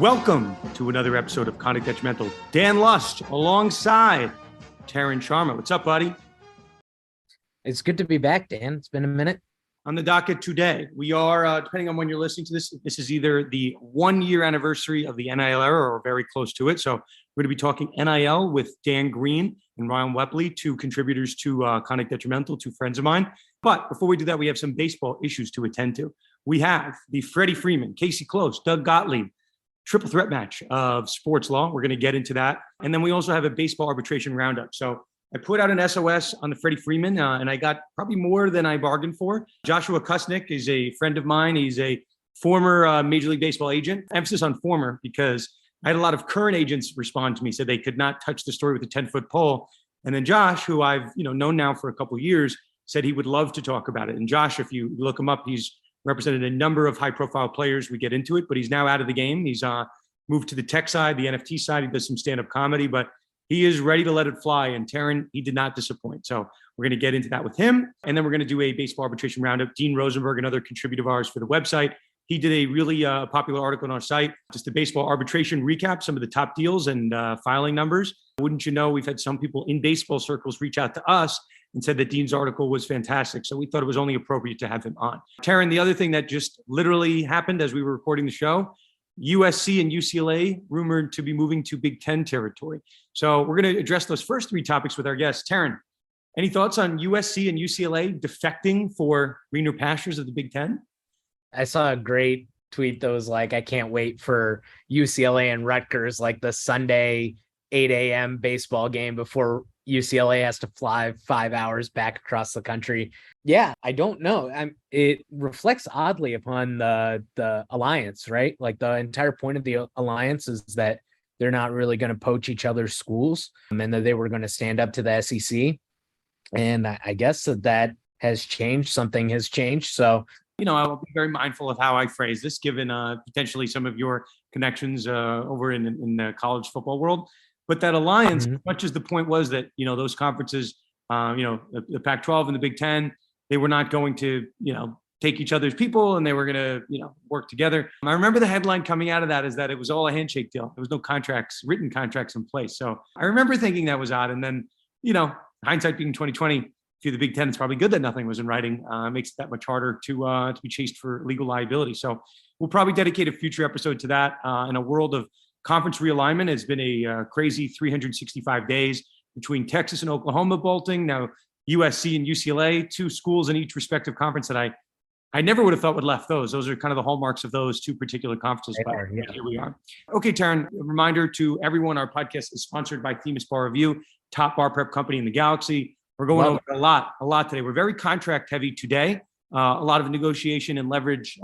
Welcome to another episode of Conduct Detrimental. Dan Lust alongside Tarun Sharma. What's up, buddy? It's good to be back, Dan. It's been a minute. On the docket today, we are, depending on when you're listening to this, this is either the 1-year anniversary of the NIL era or very close to it. So we're going to be talking NIL with Dan Green and Ryan Wepley, two contributors to Conduct Detrimental, two friends of mine. But before we do that, we have some baseball issues to attend to. We have the Freddie Freeman, Casey Close, Doug Gottlieb, triple threat match of sports law. We're going to get into that. And then we also have a baseball arbitration roundup. So I put out an SOS on the Freddie Freeman, and I got probably more than I bargained for. Joshua Kusnick is a friend of mine. He's a former Major League Baseball agent. Emphasis on former because I had a lot of current agents respond to me, said they could not touch the story with a 10-foot pole. And then Josh, who I've known now for a couple of years, said he would love to talk about it. And Josh, if you look him up, he's represented a number of high-profile players. We get into it, but he's now out of the game. He's moved to the tech side, the NFT side. He does some stand-up comedy, but he is ready to let it fly. And Tarun, he did not disappoint. So we're going to get into that with him. And then we're going to do a baseball arbitration roundup. Dean Rosenberg, another contributor of ours for the website, he did a really popular article on our site, just the baseball arbitration recap, some of the top deals and filing numbers. Wouldn't you know, we've had some people in baseball circles reach out to us and said that Dean's article was fantastic. So we thought it was only appropriate to have him on. Tarun, the other thing that just literally happened as we were recording the show, USC and UCLA rumored to be moving to Big Ten territory. So we're going to address those first three topics with our guests. Tarun, any thoughts on USC and UCLA defecting for greener pastures of the Big Ten? I saw a great tweet that was like, I can't wait for UCLA and Rutgers, like the Sunday 8 a.m. baseball game before UCLA has to fly 5 hours back across the country. Yeah, I don't know. It reflects oddly upon the alliance, right? Like the entire point of the alliance is that they're not really going to poach each other's schools, and that they were going to stand up to the SEC. And I guess that has changed. Something has changed. So, I'll be very mindful of how I phrase this, given potentially some of your connections over in the college football world. But that alliance, as much as the point was that, those conferences, the Pac-12 and the Big Ten, they were not going to, take each other's people and they were going to, work together. I remember the headline coming out of that is that it was all a handshake deal. There was no written contracts in place. So I remember thinking that was odd. And then, hindsight being 2020, to the Big Ten, it's probably good that nothing was in writing. Makes it that much harder to be chased for legal liability. So we'll probably dedicate a future episode to that. In a world of conference realignment, has been a crazy 365 days between Texas and Oklahoma bolting. Now USC and UCLA, two schools in each respective conference that I never would have thought would left those. Those are kind of the hallmarks of those two particular conferences. Here we are. Okay, Tarun, a reminder to everyone, our podcast is sponsored by Themis Bar Review, top bar prep company in the galaxy. We're going over a lot today. We're very contract heavy today. A lot of negotiation and leverage,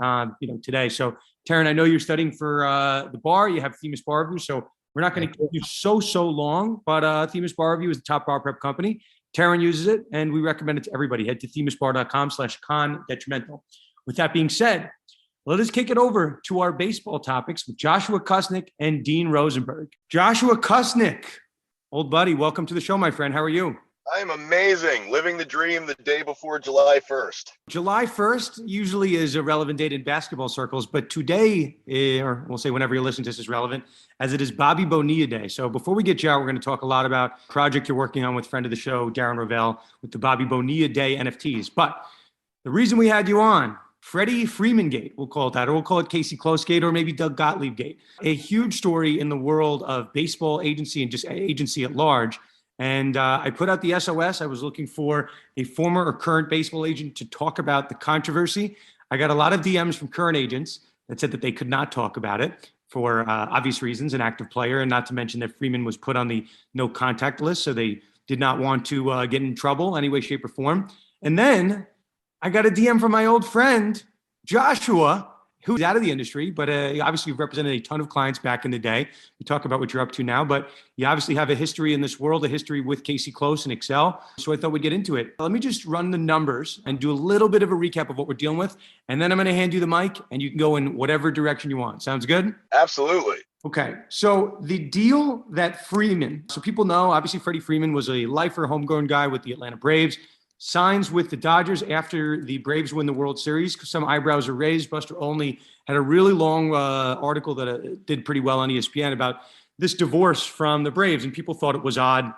today. So Tarun, I know you're studying for the bar. You have Themis Bar Review, so we're not going to keep you so long. But Themis Bar Review is the top bar prep company. Tarun uses it, and we recommend it to everybody. Head to themisbar.com/con-detrimental. With that being said, let us kick it over to our baseball topics with Joshua Kusnick and Dean Rosenberg. Joshua Kusnick, old buddy, welcome to the show, my friend. How are you? I'm amazing. Living the dream the day before July 1st. July 1st usually is a relevant date in basketball circles, but today, or we'll say whenever you listen to this is relevant, as it is Bobby Bonilla Day. So before we get you out, we're going to talk a lot about a project you're working on with friend of the show, Darren Ravel, with the Bobby Bonilla Day NFTs. But the reason we had you on, Freddie Freeman Gate, we'll call it that, or we'll call it Casey Close Gate, or maybe Doug Gottlieb Gate. A huge story in the world of baseball agency and just agency at large. And I put out the SOS. I was looking for a former or current baseball agent to talk about the controversy. I got a lot of DMs from current agents that said that they could not talk about it for obvious reasons, an active player, and not to mention that Freeman was put on the no contact list. So they did not want to get in trouble any way, shape, or form. And then I got a DM from my old friend, Joshua, who's out of the industry, but obviously you've represented a ton of clients back in the day. We talk about what you're up to now, but you obviously have a history in this world, a history with Casey Close and Excel. So I thought we'd get into it. Let me just run the numbers and do a little bit of a recap of what we're dealing with. And then I'm going to hand you the mic and you can go in whatever direction you want. Sounds good? Absolutely. Okay. So the deal that Freeman, so people know, obviously Freddie Freeman was a lifer, homegrown guy with the Atlanta Braves. signs with the Dodgers after the Braves win the World Series. Some eyebrows are raised. Buster Olney had a really long article that did pretty well on ESPN about this divorce from the Braves, and people thought it was odd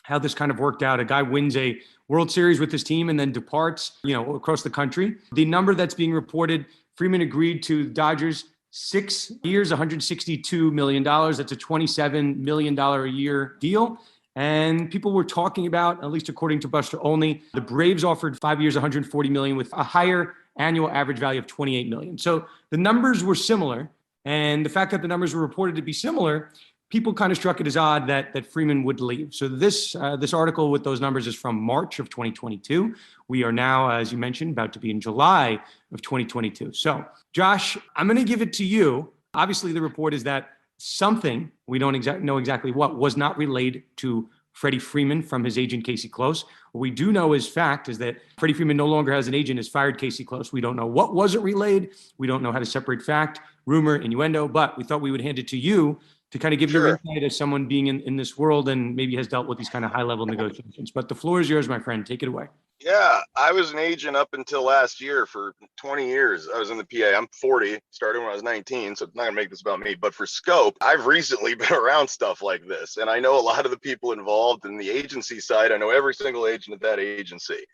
how this kind of worked out. A guy wins a World Series with his team and then departs, across the country. The number that's being reported, Freeman agreed to Dodgers 6 years, $162 million. That's a $27 million a year deal. And people were talking about, at least according to Buster Olney, the Braves offered 5 years, $140 million with a higher annual average value of $28 million. So the numbers were similar. And the fact that the numbers were reported to be similar, people kind of struck it as odd that Freeman would leave. So this article with those numbers is from March of 2022. We are now, as you mentioned, about to be in July of 2022. So, Josh, I'm going to give it to you. Obviously, the report is that something, we don't know exactly what, was not relayed to Freddie Freeman from his agent, Casey Close. What we do know is fact is that Freddie Freeman no longer has an agent, has fired Casey Close. We don't know what wasn't relayed. We don't know how to separate fact, rumor, innuendo, but we thought we would hand it to you to kind of give your insight as someone being in this world and maybe has dealt with these kind of high-level negotiations. But the floor is yours, my friend. Take it away. Yeah, I was an agent up until last year for 20 years. I was in the PA. I'm 40, started when I was 19, so it's not gonna make this about me. But for scope, I've recently been around stuff like this, and I know a lot of the people involved in the agency side. I know every single agent at that agency.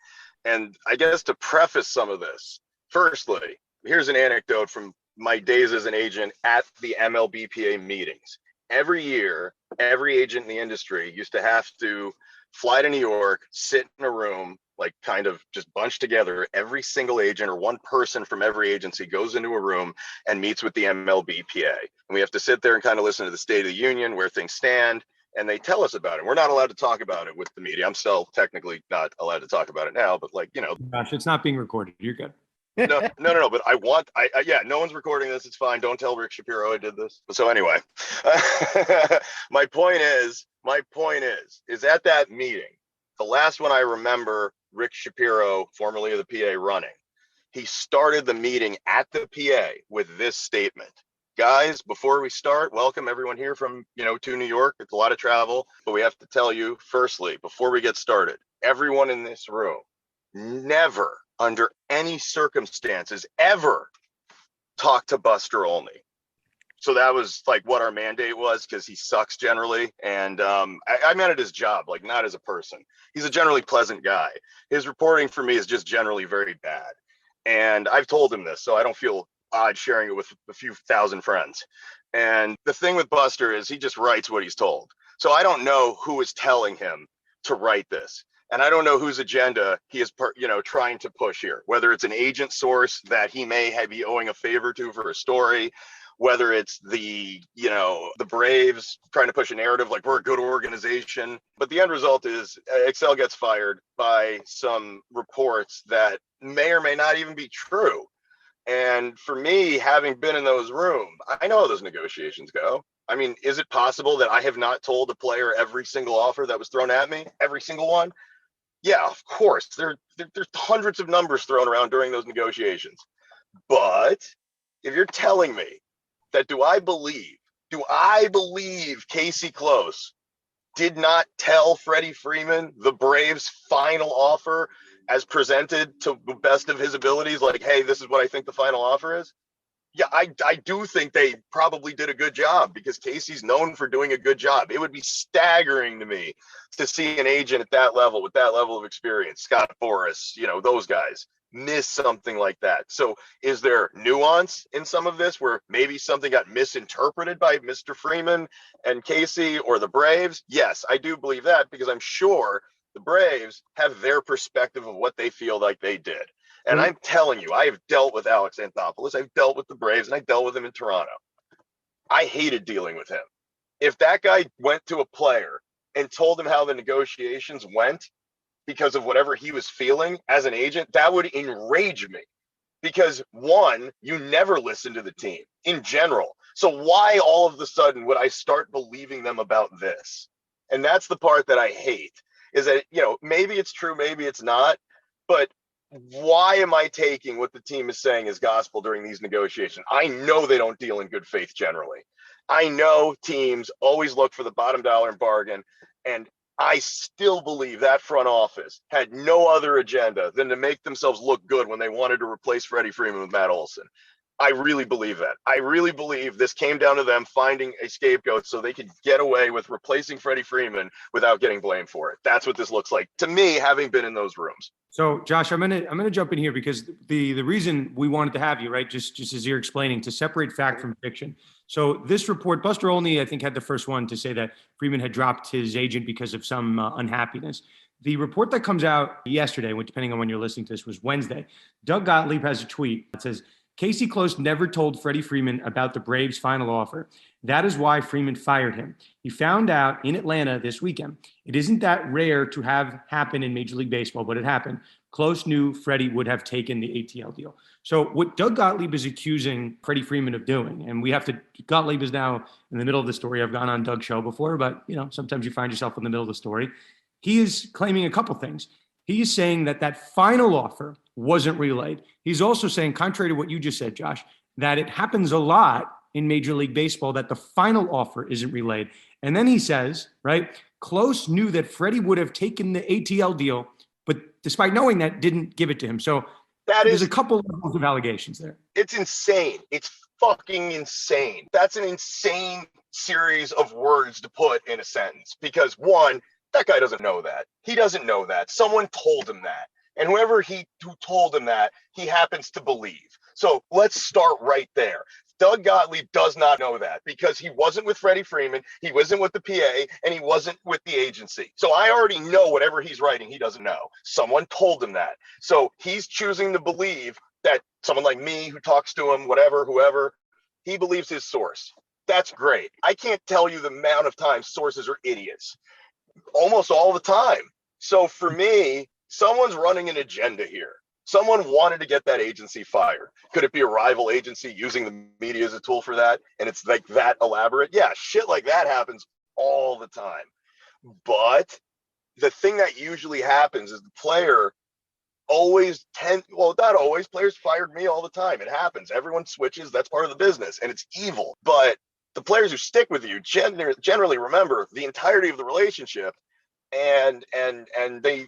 And I guess to preface some of this, firstly, here's an anecdote from my days as an agent at the MLBPA meetings. Every year, every agent in the industry used to have to fly to New York, sit in a room, like kind of just bunched together. Every single agent or one person from every agency goes into a room and meets with the MLBPA. And we have to sit there and kind of listen to the State of the Union, where things stand, and they tell us about it. We're not allowed to talk about it with the media. I'm still technically not allowed to talk about it now, but Gosh, it's not being recorded. You're good. No, but yeah, no one's recording this. It's fine. Don't tell Rick Shapiro I did this. So anyway, my point is at that meeting, the last one I remember Rick Shapiro, formerly of the PA, running, he started the meeting at the PA with this statement. Guys, before we start, welcome everyone here from, to New York. It's a lot of travel, but we have to tell you, firstly, before we get started, everyone in this room, never under any circumstances ever talk to Buster Olney. So that was like what our mandate was, because he sucks generally. And I meant it as job, like not as a person. He's a generally pleasant guy. His reporting for me is just generally very bad. And I've told him this, so I don't feel odd sharing it with a few thousand friends. And the thing with Buster is he just writes what he's told. So I don't know who is telling him to write this. And I don't know whose agenda he is, trying to push here, whether it's an agent source that he may be owing a favor to for a story, whether it's the Braves trying to push a narrative like we're a good organization. But the end result is Excel gets fired by some reports that may or may not even be true. And for me, having been in those rooms, I know how those negotiations go. I mean, is it possible that I have not told a player every single offer that was thrown at me, every single one? Yeah, of course. There's hundreds of numbers thrown around during those negotiations. But if you're telling me that do I believe Casey Close did not tell Freddie Freeman the Braves' final offer as presented to the best of his abilities, like, hey, this is what I think the final offer is? Yeah, I do think they probably did a good job, because Casey's known for doing a good job. It would be staggering to me to see an agent at that level, with that level of experience, Scott Boras, those guys, miss something like that. So is there nuance in some of this where maybe something got misinterpreted by Mr. Freeman and Casey or the Braves? Yes, I do believe that, because I'm sure the Braves have their perspective of what they feel like they did. And I'm telling you, I have dealt with Alex Anthopoulos. I've dealt with the Braves, and I dealt with him in Toronto. I hated dealing with him. If that guy went to a player and told him how the negotiations went because of whatever he was feeling as an agent, that would enrage me. Because one, you never listen to the team in general. So why all of a sudden would I start believing them about this? And that's the part that I hate, is that, maybe it's true, maybe it's not, but why am I taking what the team is saying as gospel during these negotiations? I know they don't deal in good faith generally. I know teams always look for the bottom dollar and bargain. And I still believe that front office had no other agenda than to make themselves look good when they wanted to replace Freddie Freeman with Matt Olson. I really believe that. I really believe this came down to them finding a scapegoat so they could get away with replacing Freddie Freeman without getting blamed for it. That's what this looks like to me, having been in those rooms. So, Josh, I'm gonna jump in here because the reason we wanted to have you, right, just as you're explaining, to separate fact from fiction. So this report, Buster Olney, I think, had the first one to say that Freeman had dropped his agent because of some unhappiness. The report that comes out yesterday, depending on when you're listening to this, was Wednesday. Doug Gottlieb has a tweet that says, Casey Close never told Freddie Freeman about the Braves' final offer. That is why Freeman fired him. He found out in Atlanta this weekend. It isn't that rare to have happen in Major League Baseball, but it happened. Close knew Freddie would have taken the ATL deal. So what Doug Gottlieb is accusing Freddie Freeman of doing, and Gottlieb is now in the middle of the story. I've gone on Doug's show before, but sometimes you find yourself in the middle of the story. He is claiming a couple things. He is saying that final offer wasn't relayed. He's also saying, contrary to what you just said, Josh, that it happens a lot in Major League Baseball that the final offer isn't relayed. And then he says, right, Close knew that Freddie would have taken the ATL deal, but despite knowing that, didn't give it to him. So there's a couple of allegations there. It's insane. It's fucking insane. That's an insane series of words to put in a sentence because, one, that guy doesn't know that. He doesn't know that. Someone told him that. And who told him that, he happens to believe. So let's start right there. Doug Gottlieb does not know that because he wasn't with Freddie Freeman, he wasn't with the PA, and he wasn't with the agency. So I already know whatever he's writing, he doesn't know. Someone told him that. So he's choosing to believe that someone like me who talks to him, whoever, he believes his source. That's great. I can't tell you the amount of times sources are idiots. Almost all the time. So for me, someone's running an agenda here. Someone wanted to get that agency fired. Could it be a rival agency using the media as a tool for that? And it's like that elaborate? Yeah, shit like that happens all the time. But the thing that usually happens is the player not always, players fired me all the time. It happens. Everyone switches. That's part of the business and it's evil. But the players who stick with you generally remember the entirety of the relationship. And they,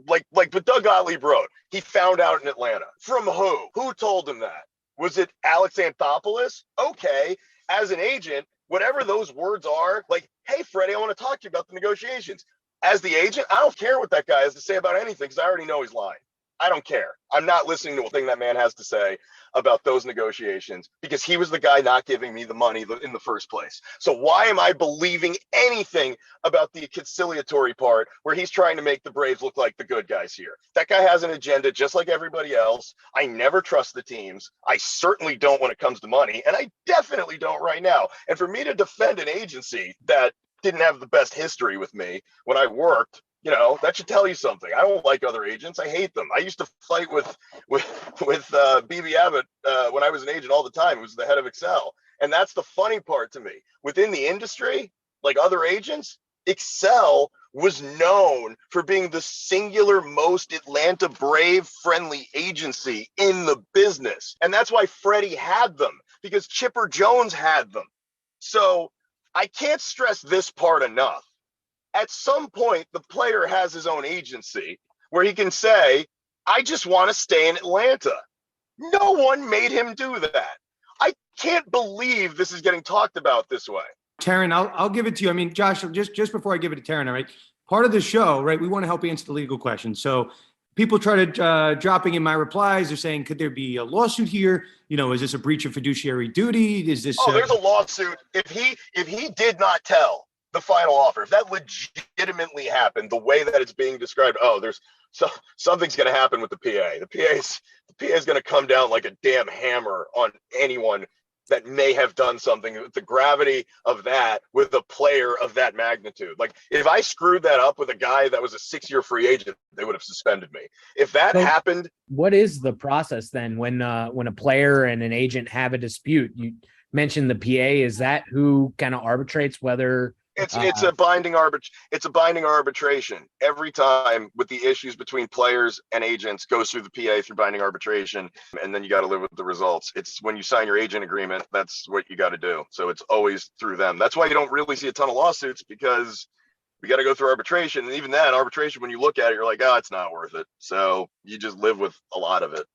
like what Doug Gottlieb wrote, he found out in Atlanta. From who? Who told him that? Was it Alex Anthopoulos? Okay, as an agent, whatever those words are, like, hey, Freddie, I want to talk to you about the negotiations. As the agent, I don't care what that guy has to say about anything because I already know he's lying. I don't care. I'm not listening to a thing that man has to say about those negotiations because he was the guy not giving me the money in the first place. So why am I believing anything about the conciliatory part where he's trying to make the Braves look like the good guys here? That guy has an agenda just like everybody else. I never trust the teams. I certainly don't when it comes to money, and I definitely don't right now. And for me to defend an agency that didn't have the best history with me when I worked, that should tell you something. I don't like other agents. I hate them. I used to fight with BB Abbott when I was an agent all the time. He was the head of Excel. And that's the funny part to me. Within the industry, like other agents, Excel was known for being the singular most Atlanta Brave friendly agency in the business. And that's why Freddie had them, because Chipper Jones had them. So I can't stress this part enough. At some point, the player has his own agency where he can say, I just want to stay in Atlanta. No one made him do that. I can't believe this is getting talked about this way. Tarun, I'll give it to you. I mean, Josh, just before I give it to Tarun, all right, part of the show, right, we want to help answer the legal questions. So people try to dropping in my replies. They're saying, could there be a lawsuit here? Is this a breach of fiduciary duty? Is this? There's a lawsuit. If he did not tell the final offer, if that legitimately happened the way that it's being described, something's going to happen with the PA. The PA is going to come down like a damn hammer on anyone that may have done something with the gravity of that with a player of that magnitude. Like if I screwed that up with a guy that was a 6-year free agent, they would have suspended me. If that happened. What is the process then when a player and an agent have a dispute? You mentioned the PA. Is that who kind of arbitrates whether? It's a binding arbitration every time with the issues between players and agents goes through the PA through binding arbitration, and then you got to live with the results. It's when you sign your agent agreement, that's what you got to do. So it's always through them. That's why you don't really see a ton of lawsuits, because we got to go through arbitration. And even then, arbitration, when you look at it, you're like, oh, it's not worth it. So you just live with a lot of it.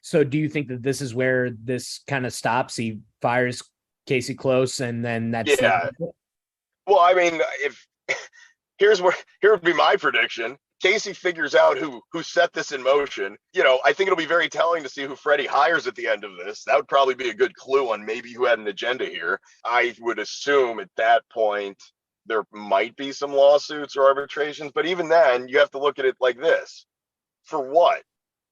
So do you think that this is where this kind of stops? He fires Casey Close, and then that's Yeah. Well, I mean, if here would be my prediction. Casey figures out who set this in motion. You know, I think it'll be very telling to see who Freddie hires at the end of this. That would probably be a good clue on maybe who had an agenda here. I would assume at that point there might be some lawsuits or arbitrations, but even then, you have to look at it like this. For what?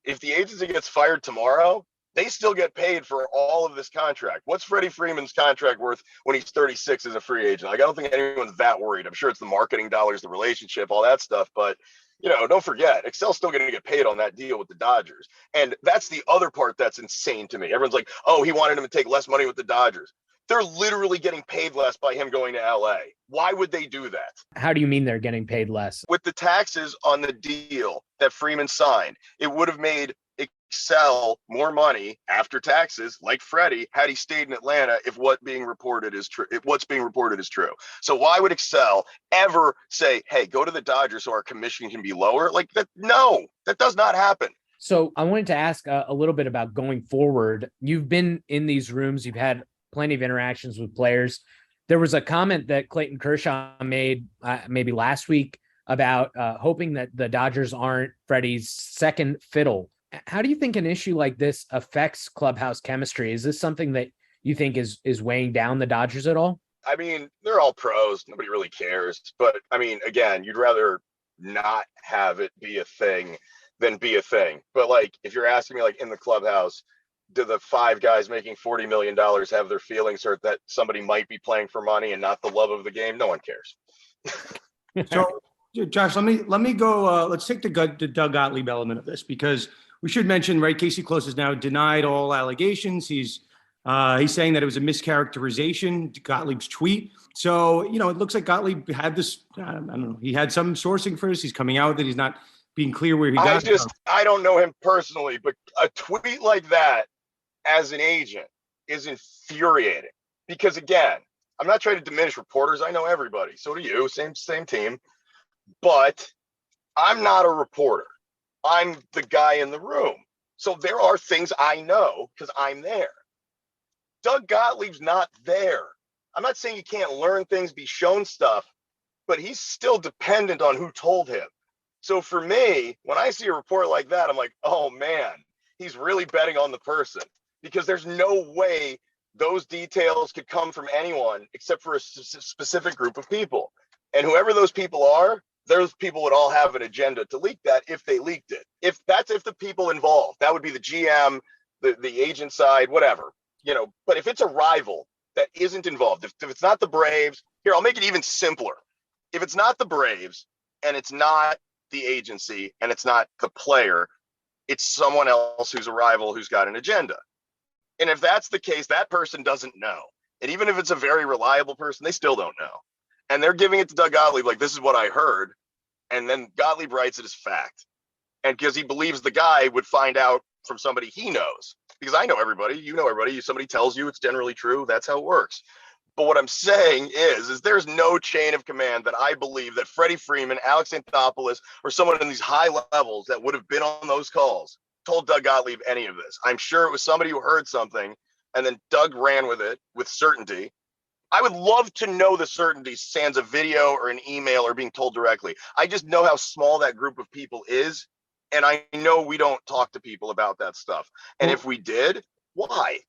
If the agency gets fired tomorrow, they still get paid for all of this contract. What's Freddie Freeman's contract worth when he's 36 as a free agent? Like, I don't think anyone's that worried. I'm sure it's the marketing dollars, the relationship, all that stuff. But, you know, don't forget, Excel's still going to get paid on that deal with the Dodgers. And that's the other part that's insane to me. Everyone's like, oh, he wanted him to take less money with the Dodgers. They're literally getting paid less by him going to LA. Why would they do that? How do you mean they're getting paid less? With the taxes on the deal that Freeman signed, it would have made Excel more money after taxes, like Freddie, had he stayed in Atlanta, if what's being reported is true. So why would Excel ever say, hey, go to the Dodgers so our commission can be lower? Like that? No, that does not happen. So I wanted to ask a little bit about going forward. You've been in these rooms, you've had plenty of interactions with players. There was a comment that Clayton Kershaw made maybe last week about hoping that the Dodgers aren't Freddie's second fiddle. How do you think an issue like this affects clubhouse chemistry? Is this something that you think is weighing down the Dodgers at all? I mean, they're all pros. Nobody really cares. But I mean, again, you'd rather not have it be a thing than be a thing. But like, if you're asking me, like in the clubhouse, do the 5 guys making $40 million have their feelings hurt that somebody might be playing for money and not the love of the game? No one cares. So, Josh, let me go. Let's take the Doug Gottlieb element of this, because we should mention, right? Casey Close has now denied all allegations. He's saying that it was a mischaracterization, Gottlieb's tweet. So, you know, it looks like Gottlieb had this. I don't know. He had some sourcing for this. He's coming out that he's not being clear where he got it from. I don't know him personally, but a tweet like that as an agent is infuriating, because again, I'm not trying to diminish reporters. I know everybody. So do you. Same team. But I'm not a reporter. I'm the guy in the room. So there are things I know because I'm there. Doug Gottlieb's not there. I'm not saying you can't learn things, be shown stuff, but he's still dependent on who told him. So for me, when I see a report like that, I'm like, oh man, he's really betting on the person, because there's no way those details could come from anyone except for a specific group of people. And whoever those people are, those people would all have an agenda to leak that if they leaked it. If the people involved, that would be the GM, the agent side, whatever, you know. But if it's a rival that isn't involved, if it's not the Braves, here, I'll make it even simpler. If it's not the Braves and it's not the agency and it's not the player, it's someone else who's a rival who's got an agenda. And if that's the case, that person doesn't know. And even if it's a very reliable person, they still don't know. And they're giving it to Doug Gottlieb like, this is what I heard. And then Gottlieb writes it as fact. And because he believes the guy would find out from somebody he knows. Because I know everybody, you know everybody. Somebody tells you, it's generally true. That's how it works. But what I'm saying is there's no chain of command that I believe that Freddie Freeman, Alex Anthopoulos, or someone in these high levels that would have been on those calls told Doug Gottlieb any of this. I'm sure it was somebody who heard something and then Doug ran with it with certainty. I would love to know the certainty sans a video or an email or being told directly. I just know how small that group of people is. And I know we don't talk to people about that stuff. And if we did, why?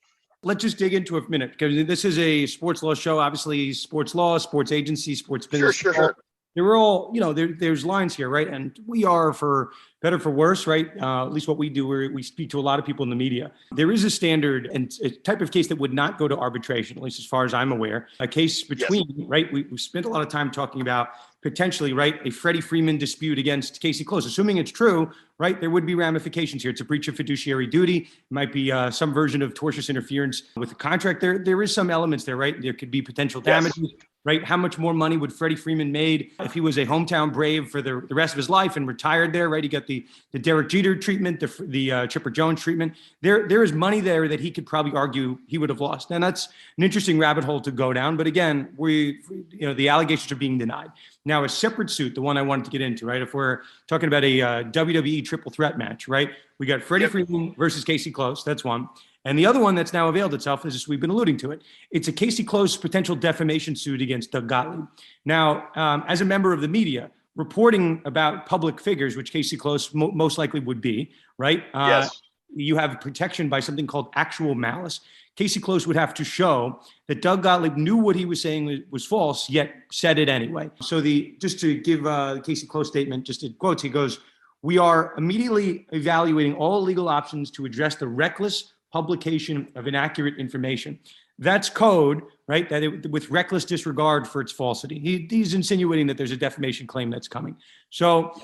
Let's just dig into it a minute, because this is a sports law show. Obviously, sports law, sports agency, sports business. Sure. They're all, you know, there's lines here, right? And we are, for better, for worse, right? At least what we do, we speak to a lot of people in the media. There is a standard and a type of case that would not go to arbitration, at least as far as I'm aware. A case between, yes, right? We spent a lot of time talking about potentially, right, a Freddie Freeman dispute against Casey Close. Assuming it's true, right, there would be ramifications here. It's a breach of fiduciary duty. It might be some version of tortious interference with the contract. There is some elements there, right? There could be potential damages. Yes. right? How much more money would Freddie Freeman made if he was a hometown Brave for the rest of his life and retired there, right? He got the Derek Jeter treatment, the Chipper Jones treatment. There is money there that he could probably argue he would have lost. And that's an interesting rabbit hole to go down. But again, the allegations are being denied. Now, a separate suit, the one I wanted to get into, right? If we're talking about a WWE triple threat match, right? We got Freddie Freeman versus Casey Close. That's one. And the other one that's now availed itself is, we've been alluding to it. It's a Casey Close potential defamation suit against Doug Gottlieb. Now, as a member of the media, reporting about public figures, which Casey Close most likely would be, right? Yes. You have protection by something called actual malice. Casey Close would have to show that Doug Gottlieb knew what he was saying was false, yet said it anyway. So just to give the Casey Close statement, just in quotes, he goes, "We are immediately evaluating all legal options to address the reckless publication of inaccurate information." That's code, right? With reckless disregard for its falsity. He's insinuating that there's a defamation claim that's coming. So,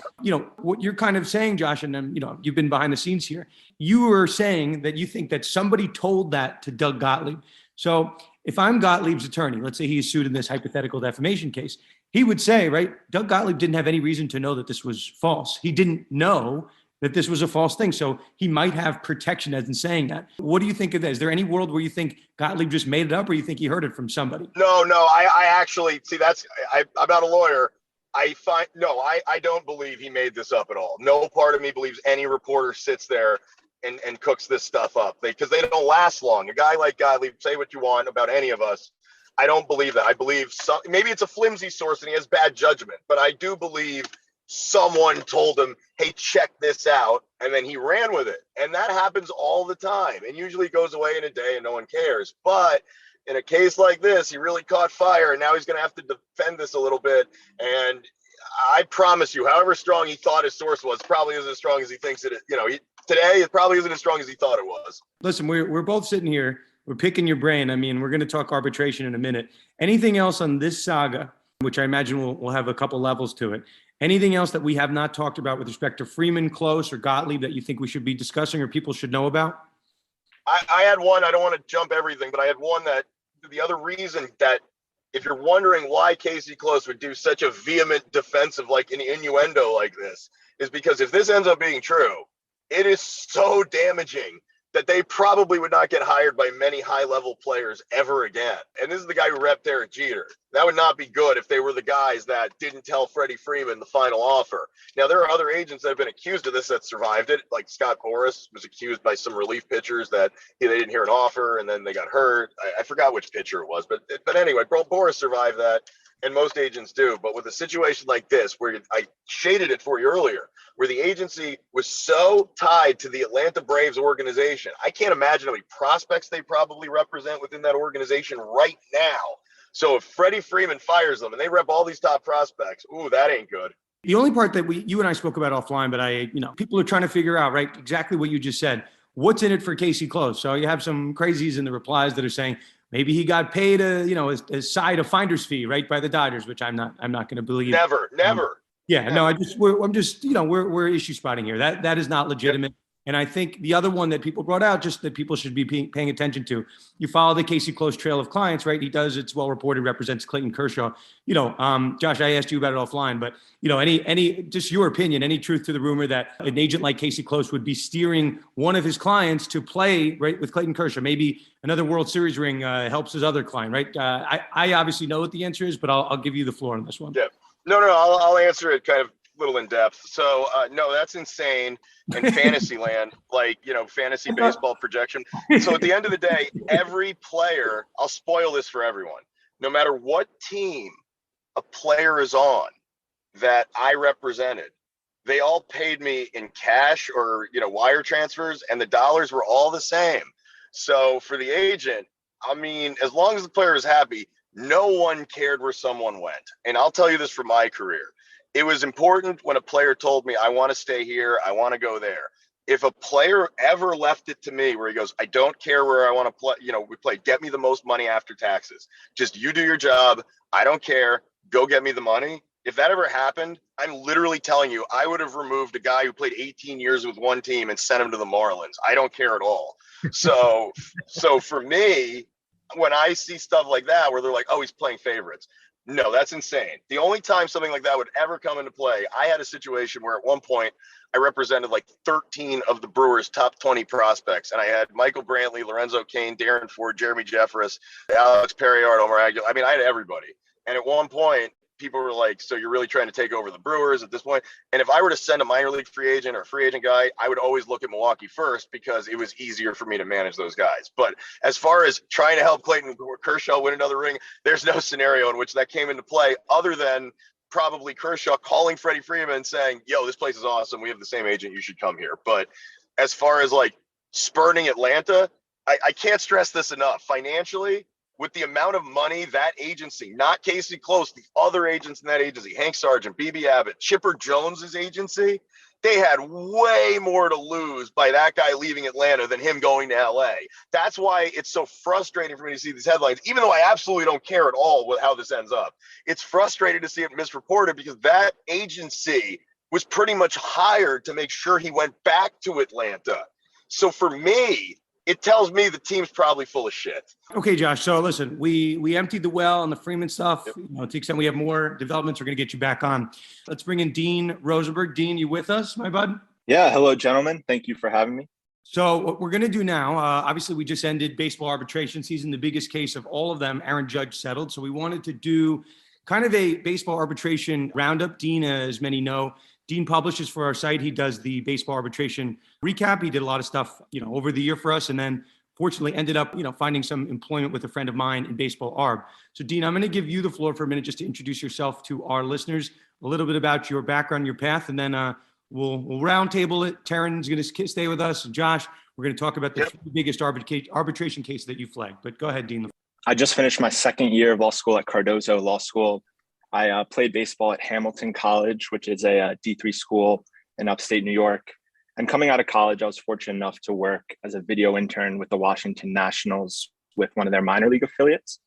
what you're kind of saying, Josh, and you've been behind the scenes here. You were saying that you think that somebody told that to Doug Gottlieb. So if I'm Gottlieb's attorney, let's say he's sued in this hypothetical defamation case, he would say, right, Doug Gottlieb didn't have any reason to know that this was false. He didn't know that this was a false thing. So he might have protection as in saying that. What do you think of that? Is there any world where you think Gottlieb just made it up, or you think he heard it from somebody? No, I actually see I'm not a lawyer. I don't believe he made this up at all. No part of me believes any reporter sits there and cooks this stuff up, because they don't last long. A guy like Gottlieb, say what you want about any of us, I don't believe that. I believe maybe it's a flimsy source and he has bad judgment, but I do believe someone told him, hey, check this out, and then he ran with it. And that happens all the time, and usually goes away in a day and no one cares. But in a case like this, he really caught fire, and now he's going to have to defend this a little bit. And I promise you, however strong he thought his source was, probably isn't as strong as he thinks it is. Today it probably isn't as strong as he thought it was. Listen, we're both sitting here, we're picking your brain. I mean, we're going to talk arbitration in a minute. Anything else on this saga, which I imagine will have a couple levels to it? Anything else that we have not talked about with respect to Freeman, Close, or Gottlieb that you think we should be discussing or people should know about? I had one. I don't want to jump everything, but I had one that the other reason that, if you're wondering why Casey Close would do such a vehement defensive, like an innuendo like this, is because if this ends up being true, it is so damaging that they probably would not get hired by many high-level players ever again. And this is the guy who repped Derek Jeter. That would not be good if they were the guys that didn't tell Freddie Freeman the final offer. Now, there are other agents that have been accused of this that survived it, like Scott Boras was accused by some relief pitchers that they didn't hear an offer and then they got hurt. I forgot which pitcher it was, but anyway, Boras survived that. And most agents do. But with a situation like this, where I shaded it for you earlier, where the agency was so tied to the Atlanta Braves organization, I can't imagine how many prospects they probably represent within that organization right now. So if Freddie Freeman fires them and they rep all these top prospects, ooh, that ain't good. The only part that you and I spoke about offline, but people are trying to figure out, right, exactly what you just said. What's in it for Casey Close? So you have some crazies in the replies that are saying, maybe he got paid a side of finder's fee, right, by the Dodgers, which I'm not going to believe. Never. We're issue spotting here. That is not legitimate. Yep. And I think the other one that people brought out, just that people should be paying attention to, you follow the Casey Close trail of clients, right? He does, it's well reported, represents Clayton Kershaw. Josh, I asked you about it offline, but any just your opinion, any truth to the rumor that an agent like Casey Close would be steering one of his clients to play right with Clayton Kershaw? Maybe another World Series ring helps his other client, right? I obviously know what the answer is, but I'll give you the floor on this one. Yeah, no, I'll answer it kind of little in depth. So no, that's insane. In fantasy land, fantasy baseball projection. So at the end of the day, every player, I'll spoil this for everyone, no matter what team a player is on that I represented, they all paid me in cash or wire transfers, and the dollars were all the same. So for the agent, I mean, as long as the player is happy, no one cared where someone went. And I'll tell you this from my career. It was important when a player told me, I want to stay here, I want to go there. If a player ever left it to me where he goes, I don't care where I want to play, we play, get me the most money after taxes. Just you do your job. I don't care. Go get me the money. If that ever happened, I'm literally telling you, I would have removed a guy who played 18 years with one team and sent him to the Marlins. I don't care at all. So for me, when I see stuff like that, where they're like, oh, he's playing favorites, No, that's insane. The only time something like that would ever come into play, I had a situation where at one point I represented like 13 of the Brewers' top 20 prospects. And I had Michael Brantley, Lorenzo Cain, Darren Ford, Jeremy Jeffress, Alex Perriard, Omar Aguilar. I mean, I had everybody. And at one point, people were like, so you're really trying to take over the Brewers at this point? And if I were to send a minor league free agent or a free agent guy, I would always look at Milwaukee first because it was easier for me to manage those guys. But as far as trying to help Clayton Kershaw win another ring, there's no scenario in which that came into play other than probably Kershaw calling Freddie Freeman and saying, yo, this place is awesome. We have the same agent. You should come here. But as far as like spurning Atlanta, I can't stress this enough. Financially, with the amount of money that agency, not Casey Close, the other agents in that agency, Hank Sargent, BB Abbott, Chipper Jones's agency, they had way more to lose by that guy leaving Atlanta than him going to LA. That's why it's so frustrating for me to see these headlines, even though I absolutely don't care at all with how this ends up. It's frustrating to see it misreported because that agency was pretty much hired to make sure he went back to Atlanta. So for me, it tells me the team's probably full of shit. Okay, Josh. So listen, we emptied the well on the Freeman stuff. Yep. To the extent we have more developments, we're going to get you back on. Let's bring in Dean Rosenberg. Dean, you with us, my bud? Yeah. Hello, gentlemen. Thank you for having me. So what we're going to do now, obviously we just ended baseball arbitration season, the biggest case of all of them. Aaron Judge settled. So we wanted to do kind of a baseball arbitration roundup. Dean, as many know, Dean publishes for our site. He does the baseball arbitration recap. He did a lot of stuff, over the year for us. And then fortunately ended up, finding some employment with a friend of mine in baseball arb. So Dean, I'm going to give you the floor for a minute just to introduce yourself to our listeners, a little bit about your background, your path, and then we'll roundtable it. Tarun's going to stay with us. And Josh, we're going to talk about the three biggest arbitration cases that you flagged. But go ahead, Dean. I just finished my second year of law school at Cardozo Law School. I played baseball at Hamilton College, which is a D3 school in upstate New York. And coming out of college, I was fortunate enough to work as a video intern with the Washington Nationals with one of their minor league affiliates.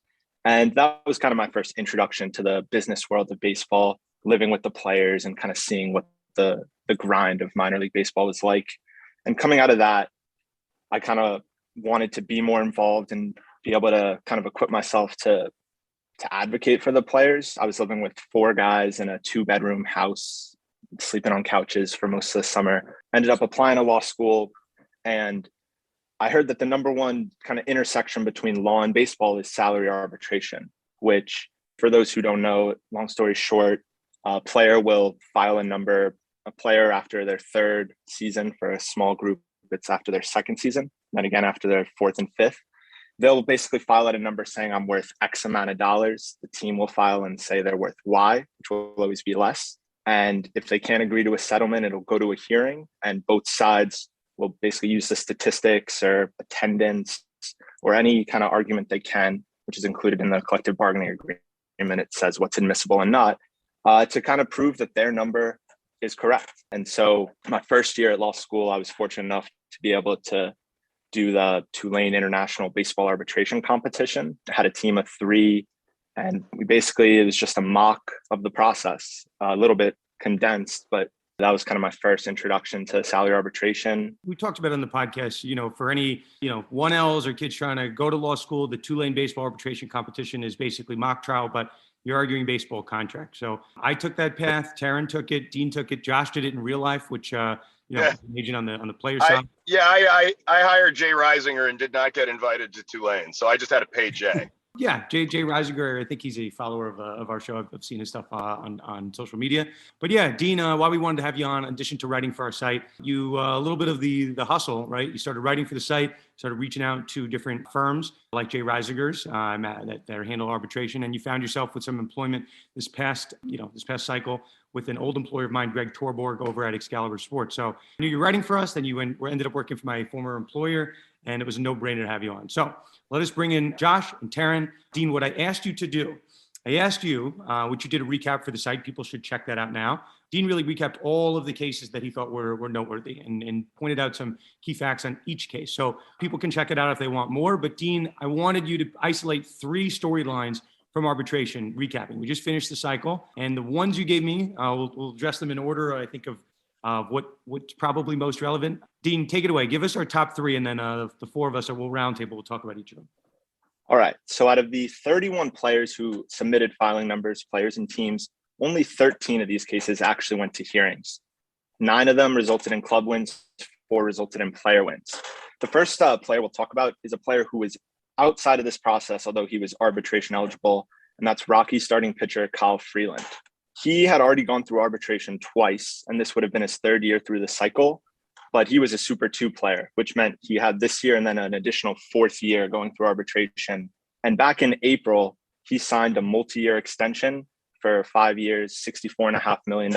And that was kind of my first introduction to the business world of baseball, living with the players and kind of seeing what the grind of minor league baseball was like. And coming out of that, I kind of wanted to be more involved and be able to kind of equip myself to advocate for the players. I was living with 4 guys in a 2-bedroom house, sleeping on couches for most of the summer. Ended up applying to law school, and I heard that the number one kind of intersection between law and baseball is salary arbitration, which, for those who don't know, long story short, a player will file a player after their 3rd season. For a small group, it's after their 2nd season, then again after their 4th and 5th. They'll basically file out a number saying I'm worth X amount of dollars. The team will file and say they're worth Y, which will always be less. And if they can't agree to a settlement, it'll go to a hearing, and both sides will basically use the statistics or attendance or any kind of argument they can, which is included in the collective bargaining agreement. It says what's admissible and not, to kind of prove that their number is correct. And so my first year at law school, I was fortunate enough to be able to do the Tulane International Baseball Arbitration Competition. I had a team of 3, and it was just a mock of the process, a little bit condensed, but that was kind of my first introduction to salary arbitration. We talked about it on the podcast, for any, 1Ls or kids trying to go to law school, the Tulane Baseball Arbitration Competition is basically mock trial, but you're arguing baseball contract. So I took that path. Tarun took it. Dean took it. Josh did it in real life, which, agent on the player side. I hired Jay Reisinger and did not get invited to Tulane, so I just had to pay Jay. Yeah, Jay Reisinger, I think he's a follower of our show. I've seen his stuff on social media. But yeah, Dean, why we wanted to have you on, in addition to writing for our site, you a little bit of the hustle, right? You started writing for the site, started reaching out to different firms like Jay Reisinger's that handle arbitration, and you found yourself with some employment this past cycle with an old employer of mine, Greg Torborg, over at Excalibur Sports. So you're writing for us, then you ended up working for my former employer, and it was a no-brainer to have you on. So let us bring in Josh and Tarun. Dean, what I asked you to do, I asked you, which you did a recap for the site. People should check that out now. Dean really recapped all of the cases that he thought were noteworthy and pointed out some key facts on each case. So people can check it out if they want more. But Dean, I wanted you to isolate 3 storylines from arbitration recapping. We just finished the cycle, and the ones you gave me, we'll address them in order, I think, of what's probably most relevant. Dean, take it away. Give us our top 3, and then the 4 of us will roundtable. We'll talk about each of them. All right. So out of the 31 players who submitted filing numbers, players and teams, only 13 of these cases actually went to hearings. 9 of them resulted in club wins, 4 resulted in player wins. The first player we'll talk about is a player who was outside of this process, although he was arbitration eligible, and that's Rockies starting pitcher Kyle Freeland. He had already gone through arbitration twice, and this would have been his 3rd year through the cycle, but he was a Super 2 player, which meant he had this year and then an additional 4th year going through arbitration. And back in April, he signed a multi-year extension for 5 years, $64.5 million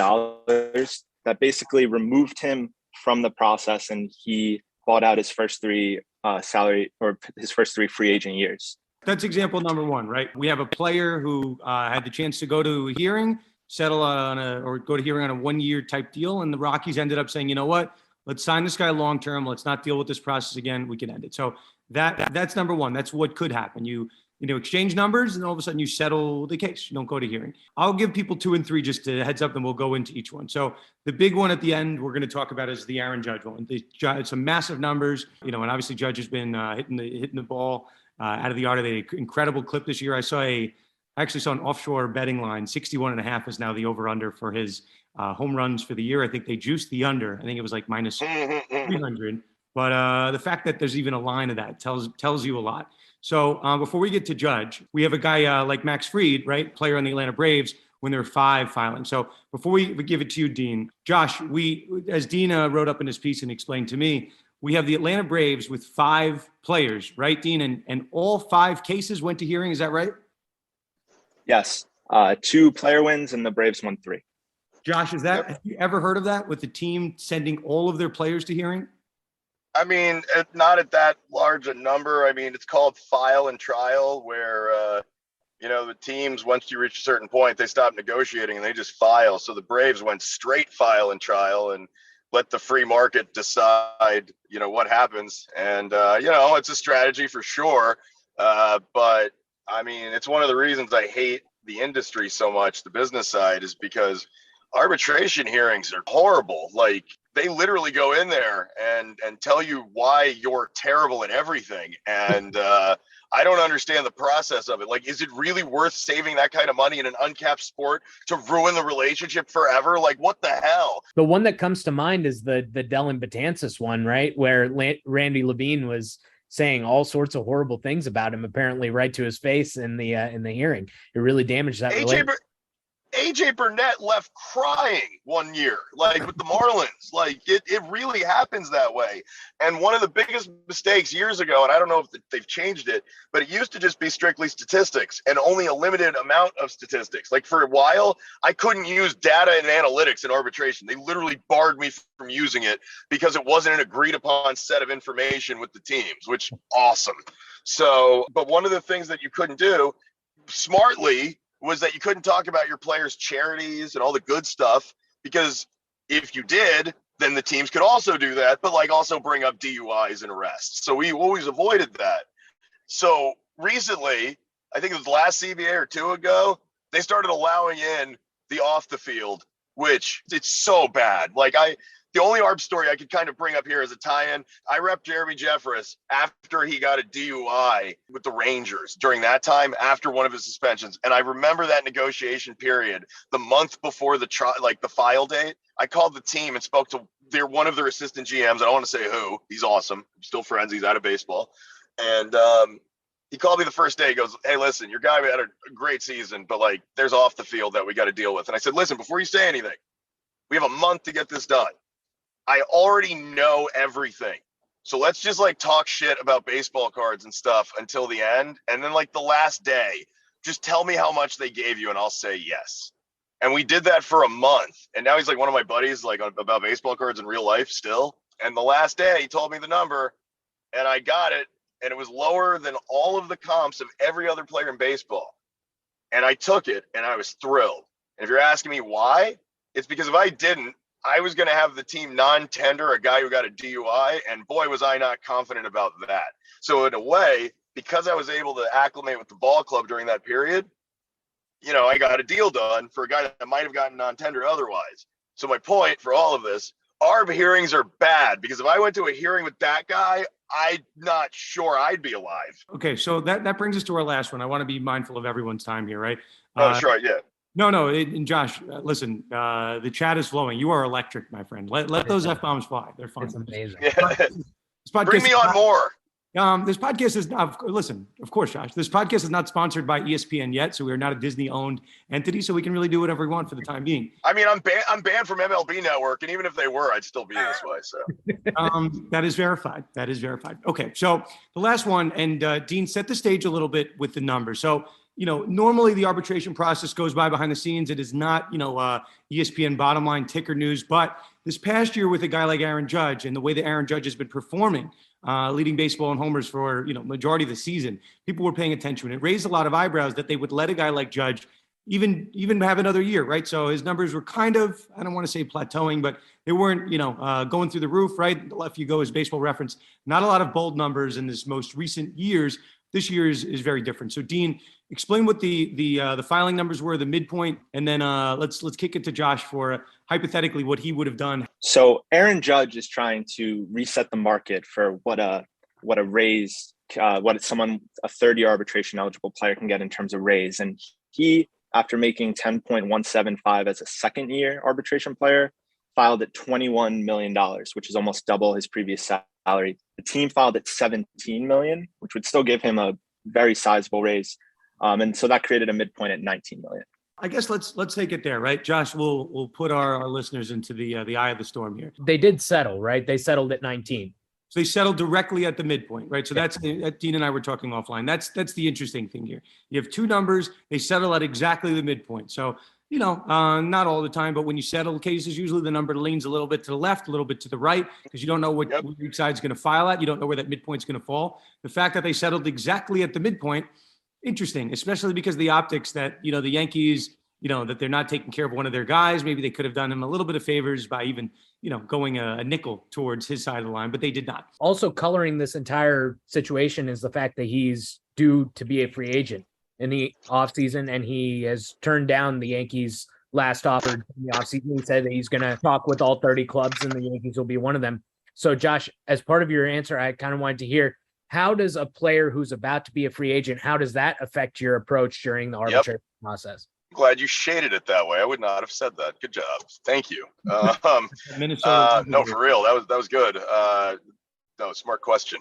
that basically removed him from the process, and he bought out his first 3 salary or his first 3 free agent years. That's example number 1, right? We have a player who had the chance to go to a hearing, settle on or go to hearing on a 1-year type deal. And the Rockies ended up saying, you know what, let's sign this guy long-term. Let's not deal with this process again. We can end it. So that's number 1. That's what could happen. You exchange numbers and all of a sudden you settle the case. You don't go to hearing. I'll give people 2 and 3 just a heads up, and we'll go into each one. So the big one at the end we're going to talk about is the Aaron Judge one. It's some massive numbers, and obviously Judge has been hitting the ball out of the art of the incredible clip this year. I actually saw an offshore betting line. 61.5 is now the over-under for his home runs for the year. I think they juiced the under. I think it was like minus 300. But the fact that there's even a line of that tells you a lot. So before we get to Judge, we have a guy like Max Fried, right? Player on the Atlanta Braves when there are 5 filing. So before we give it to you, Dean, Josh, as Dean wrote up in his piece and explained to me, we have the Atlanta Braves with 5 players, right, Dean? And all 5 cases went to hearing. Is that right? Yes. 2 player wins and the Braves won 3. Josh, have you ever heard of that, with the team sending all of their players to hearing? I mean, not at that large a number. I mean, it's called file and trial, where, the teams, once you reach a certain point, they stop negotiating and they just file. So the Braves went straight file and trial and let the free market decide, what happens. And, it's a strategy for sure. But I mean, it's one of the reasons I hate the industry so much, the business side, is because arbitration hearings are horrible. Like, they literally go in there and tell you why you're terrible at everything. And I don't understand the process of it. Like, is it really worth saving that kind of money in an uncapped sport to ruin the relationship forever? Like, what the hell? The one that comes to mind is the Dellin Betances one, right? Where Randy Levine was saying all sorts of horrible things about him, apparently right to his face in the hearing. It really damaged that relationship. AJ Burnett left crying one year, like with the Marlins. Like, it really happens that way. And one of the biggest mistakes years ago, and I don't know if they've changed it, but it used to just be strictly statistics and only a limited amount of statistics. Like, for a while, I couldn't use data and analytics in arbitration. They literally barred me from using it because it wasn't an agreed upon set of information with the teams, which awesome. So, but one of the things that you couldn't do smartly was that you couldn't talk about your players' charities and all the good stuff, because if you did, then the teams could also do that, but also bring up DUIs and arrests. So we always avoided that. So recently, I think it was last CBA or 2 ago, they started allowing in the off the field, which it's so bad. The only ARB story I could kind of bring up here as a tie-in, I repped Jeremy Jeffress after he got a DUI with the Rangers during that time, after one of his suspensions. And I remember that negotiation period, the month before the file date. I called the team and spoke to one of their assistant GMs. I don't want to say who. He's awesome. I'm still friends. He's out of baseball. And he called me the first day. He goes, "Hey, listen, your guy had a great season, but there's off the field that we got to deal with." And I said, "Listen, before you say anything, we have a month to get this done. I already know everything. So let's just talk shit about baseball cards and stuff until the end. And then the last day, just tell me how much they gave you and I'll say yes." And we did that for a month. And now he's one of my buddies, about baseball cards in real life still. And the last day he told me the number and I got it. And it was lower than all of the comps of every other player in baseball. And I took it and I was thrilled. And if you're asking me why, it's because if I didn't, I was going to have the team non-tender a guy who got a DUI, and boy, was I not confident about that. So in a way, because I was able to acclimate with the ball club during that period, I got a deal done for a guy that might have gotten non-tender otherwise. So my point for all of this ARB hearings are bad because if I went to a hearing with that guy, I'm not sure I'd be alive. Okay, so that brings us to our last one. I want to be mindful of everyone's time here, right? Oh, sure, yeah. No, and Josh, listen, the chat is flowing. You are electric, my friend. Let those F-bombs fly. They're fun. It's amazing. Yeah. This podcast Bring me on more. This podcast is not, listen, of course, Josh, this podcast is not sponsored by ESPN yet, so we are not a Disney-owned entity, so we can really do whatever we want for the time being. I mean, I'm banned from MLB Network, and even if they were, I'd still be this way. So that is verified. That is verified. Okay, so the last one, and Dean, set the stage a little bit with the numbers. So, normally the arbitration process goes by behind the scenes. It is not, ESPN bottom line ticker news, but this past year with a guy like Aaron Judge and the way that Aaron Judge has been performing, leading baseball in homers for, majority of the season, people were paying attention. It raised a lot of eyebrows that they would let a guy like Judge even have another year, right? So his numbers were kind of, I don't want to say plateauing, but they weren't, going through the roof, right? If you go as Baseball Reference, not a lot of bold numbers in this most recent years. This year is very different. So Dean, explain what the filing numbers were, the midpoint, and then let's kick it to Josh for hypothetically what he would have done. So Aaron Judge is trying to reset the market for what a raise, a third-year arbitration eligible player can get in terms of raise. And he, after making 10.175 as a second-year arbitration player, filed at $21 million, which is almost double his previous salary. The team filed at $17 million, which would still give him a very sizable raise. And so that created a midpoint at $19 million. I guess let's take it there, right? Josh, we'll put our listeners into the eye of the storm here. They did settle, right? They settled at 19. So they settled directly at the midpoint, right? So that's Dean and I were talking offline. That's the interesting thing here. You have two numbers. They settle at exactly the midpoint. So, not all the time, but when you settle cases, usually the number leans a little bit to the left, a little bit to the right, because you don't know what each side's going to file at. You don't know where that midpoint's going to fall. The fact that they settled exactly at the midpoint, interesting, especially because the optics that, the Yankees, that they're not taking care of one of their guys. Maybe they could have done him a little bit of favors by even, going a nickel towards his side of the line, but they did not. Also coloring this entire situation is the fact that he's due to be a free agent in the offseason, and he has turned down the Yankees' last offer in the offseason. He said that he's going to talk with all 30 clubs, and the Yankees will be one of them. So, Josh, as part of your answer, I kind of wanted to hear, how does a player who's about to be a free agent, how does that affect your approach during the arbitration process? Glad you shaded it that way. I would not have said that. Good job. Thank you. No, for real. That was good. No, smart question.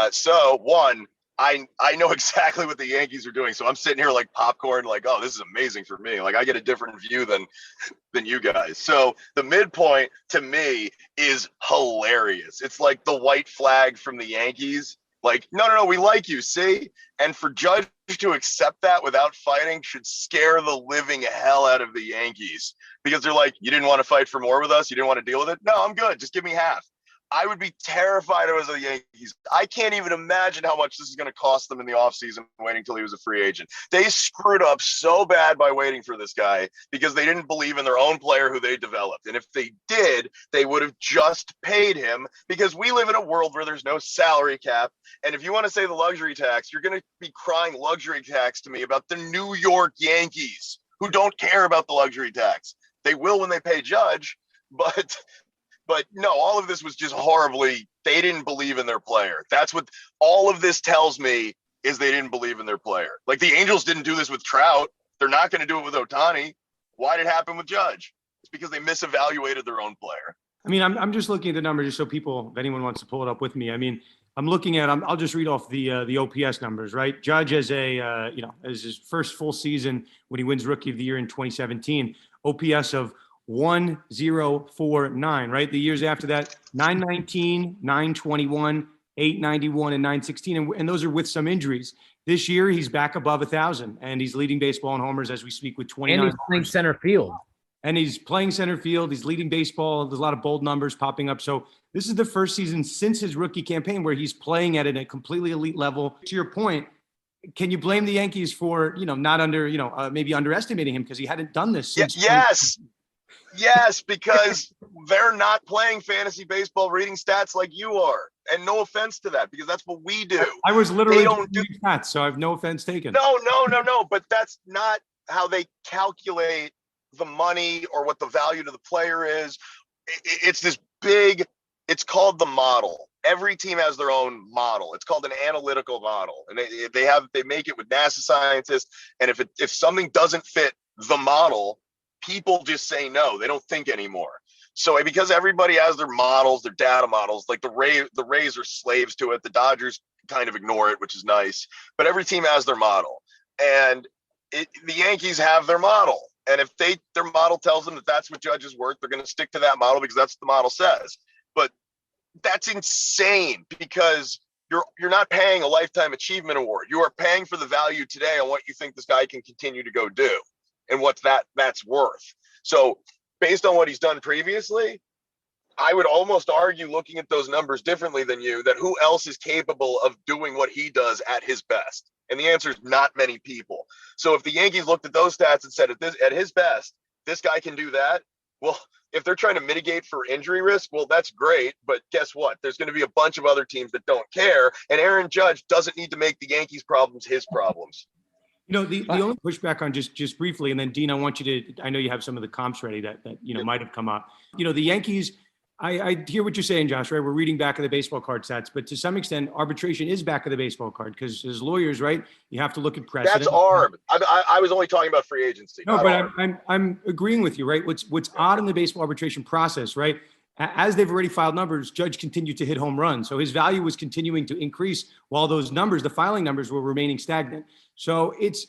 So one, I know exactly what the Yankees are doing. So I'm sitting here like popcorn, like, oh, this is amazing for me. Like I get a different view than you guys. So the midpoint to me is hilarious. It's like the white flag from the Yankees. Like, no, we like you, see? And for Judge to accept that without fighting should scare the living hell out of the Yankees, because they're like, you didn't want to fight for more with us? You didn't want to deal with it? No, I'm good. Just give me half. I would be terrified if I was the Yankees. I can't even imagine how much this is going to cost them in the offseason waiting until he was a free agent. They screwed up so bad by waiting for this guy because they didn't believe in their own player who they developed. And if they did, they would have just paid him, because we live in a world where there's no salary cap. And if you want to say the luxury tax, you're going to be crying luxury tax to me about the New York Yankees, who don't care about the luxury tax. They will when they pay Judge, but no, all of this was just horribly, they didn't believe in their player. That's what all of this tells me, is they didn't believe in their player. Like the Angels didn't do this with Trout. They're not going to do it with Ohtani. Why did it happen with Judge? It's because they misevaluated their own player. I mean, I'm just looking at the numbers just so people, if anyone wants to pull it up with me. I mean, I'm looking at, I'll just read off the OPS numbers, right? Judge as as his first full season when he wins Rookie of the Year in 2017, OPS of 1049, right? The years after that, 919, 921, 891, and 916. And those are with some injuries. This year, he's back above 1,000, and he's leading baseball in homers as we speak with 29. And he's playing center field. And he's playing center field. He's leading baseball. There's a lot of bold numbers popping up. So this is the first season since his rookie campaign where he's playing at a completely elite level. To your point, can you blame the Yankees for, not maybe underestimating him because he hadn't done this since? Yes, because they're not playing fantasy baseball reading stats like you are. And no offense to that, because that's what we do. I was literally doing stats, so I have no offense taken. No. But that's not how they calculate the money or what the value to the player is. it's this big, it's called the model. Every team has their own model. It's called an analytical model, and they make it with NASA scientists. And if something doesn't fit the model, people just say no. They don't think anymore. So because everybody has their models, their data models, like the Rays are slaves to it. The Dodgers kind of ignore it, which is nice. But every team has their model, and the Yankees have their model. And if their model tells them that that's what Judge is worth, they're going to stick to that model because that's what the model says. But that's insane, because you're not paying a lifetime achievement award. You are paying for the value today on what you think this guy can continue to go do and what that's worth. So based on what he's done previously, I would almost argue, looking at those numbers differently than you, that who else is capable of doing what he does at his best? And the answer is not many people. So if the Yankees looked at those stats and said, at his best, this guy can do that, well, if they're trying to mitigate for injury risk, well, that's great. But guess what? There's going to be a bunch of other teams that don't care. And Aaron Judge doesn't need to make the Yankees' problems his problems. The only pushback on just briefly, and then Dean, I want you to, I know you have some of the comps ready that might have come up. The Yankees, I hear what you're saying, Josh, right? We're reading back of the baseball card stats, but to some extent, arbitration is back of the baseball card, because as lawyers, right, you have to look at precedent. That's ARB. I was only talking about free agency. No, but I'm agreeing with you, right? What's odd in the baseball arbitration process, right? As they've already filed numbers, Judge continued to hit home runs. So his value was continuing to increase while those numbers, the filing numbers, were remaining stagnant. So it's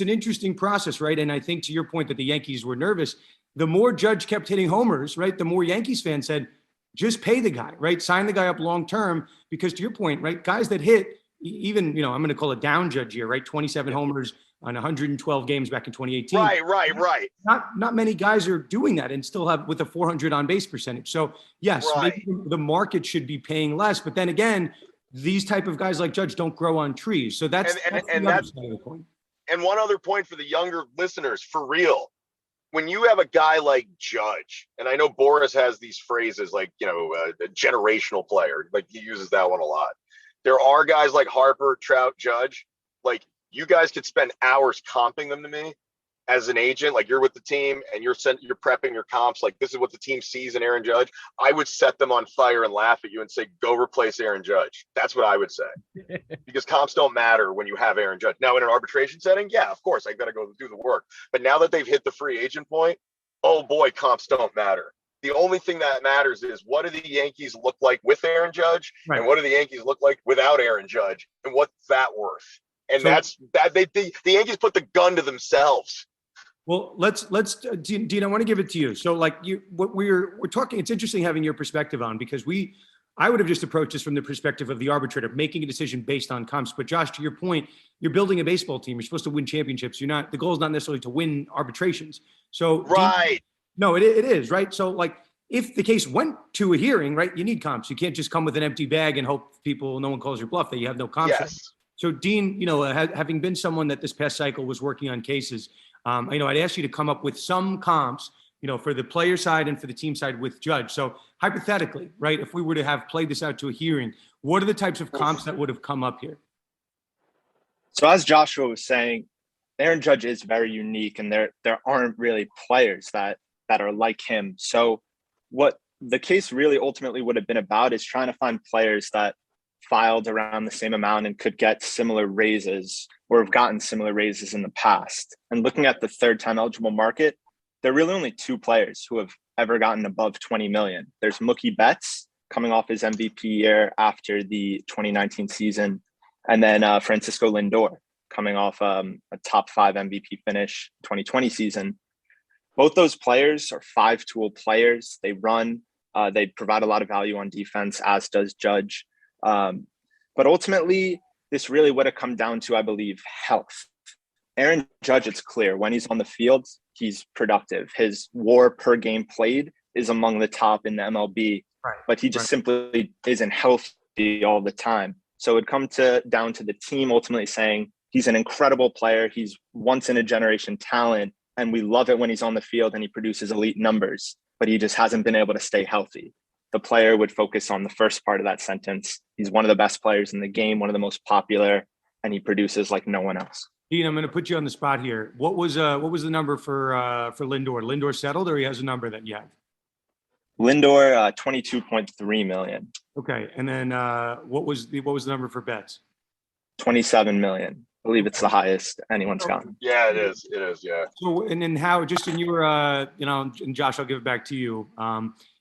an interesting process, right? And I think, to your point, that the Yankees were nervous. The more Judge kept hitting homers, right, the more Yankees fans said, just pay the guy, right? Sign the guy up long-term, because to your point, right, guys that hit, even, I'm going to call it down Judge here, right? 27 homers on 112 games back in 2018. Right. Not many guys are doing that and still have with a 400 on base percentage. So yes, maybe the market should be paying less, but then again, these type of guys like Judge don't grow on trees. So that's the other side of the coin. And one other point for the younger listeners, for real. When you have a guy like Judge, and I know Boris has these phrases like, a generational player, like he uses that one a lot. There are guys like Harper, Trout, Judge, like you guys could spend hours comping them to me as an agent. Like you're with the team and you're prepping your comps. Like this is what the team sees in Aaron Judge. I would set them on fire and laugh at you and say, go replace Aaron Judge. That's what I would say, because comps don't matter when you have Aaron Judge. Now in an arbitration setting, yeah, of course I got to go do the work. But now that they've hit the free agent point, oh boy, comps don't matter. The only thing that matters is, what do the Yankees look like with Aaron Judge, and what do the Yankees look like without Aaron Judge, and what's that worth? And the Yankees put the gun to themselves. Well, let's Dean, I want to give it to you. So what we're talking, it's interesting having your perspective on, because I would have just approached this from the perspective of the arbitrator making a decision based on comps. But Josh, to your point, you're building a baseball team. You're supposed to win championships. The goal is not necessarily to win arbitrations. So right. No, it is, right? So if the case went to a hearing, right, you need comps. You can't just come with an empty bag and hope no one calls your bluff, that you have no comps. Yes. So Dean, having been someone that this past cycle was working on cases, I'd ask you to come up with some comps, for the player side and for the team side with Judge. So hypothetically, right, if we were to have played this out to a hearing, what are the types of comps that would have come up here? So as Joshua was saying, Aaron Judge is very unique, and there aren't really players that are like him. So what the case really ultimately would have been about is trying to find players that filed around the same amount and could get similar raises, or have gotten similar raises in the past. And looking at the third time eligible market, there are really only two players who have ever gotten above 20 million. There's Mookie Betts, coming off his MVP year after the 2019 season, and then Francisco Lindor, coming off a top 5 MVP finish 2020 season. Both those players are 5-tool players. They run, they provide a lot of value on defense, as does Judge. But ultimately, this really would have come down to, I believe, health. Aaron Judge, it's clear, when he's on the field, he's productive. His WAR per game played is among the top in the MLB, but he just simply isn't healthy all the time. So it come down to the team ultimately saying he's an incredible player. He's once in a generation talent, and we love it when he's on the field and he produces elite numbers, but he just hasn't been able to stay healthy. The player would focus on the first part of that sentence. He's one of the best players in the game, one of the most popular, and he produces like no one else. Dean, I'm going to put you on the spot here. What was the number for Lindor? Lindor settled, or he has a number that you have? Lindor, 22.3 million. Okay, and then what was the number for Betts? 27 million. I believe it's the highest anyone's gotten. Yeah, it is. It is. Yeah. So, and then how, just in your, and Josh, I'll give it back to you.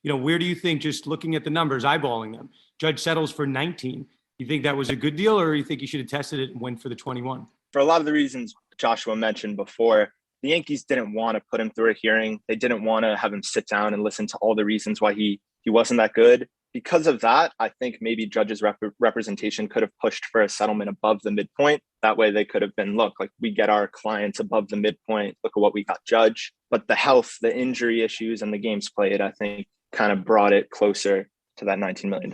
Where do you think, just looking at the numbers, eyeballing them, Judge settles for 19? You think that was a good deal, or you think you should have tested it and went for the 21? For a lot of the reasons Joshua mentioned before, the Yankees didn't want to put him through a hearing. They didn't want to have him sit down and listen to all the reasons why he wasn't that good. Because of that, I think maybe Judge's representation could have pushed for a settlement above the midpoint. That way they could have been, look, like we get our clients above the midpoint. Look at what we got Judge. But the health, the injury issues, and the games played, I think kind of brought it closer to that $19 million.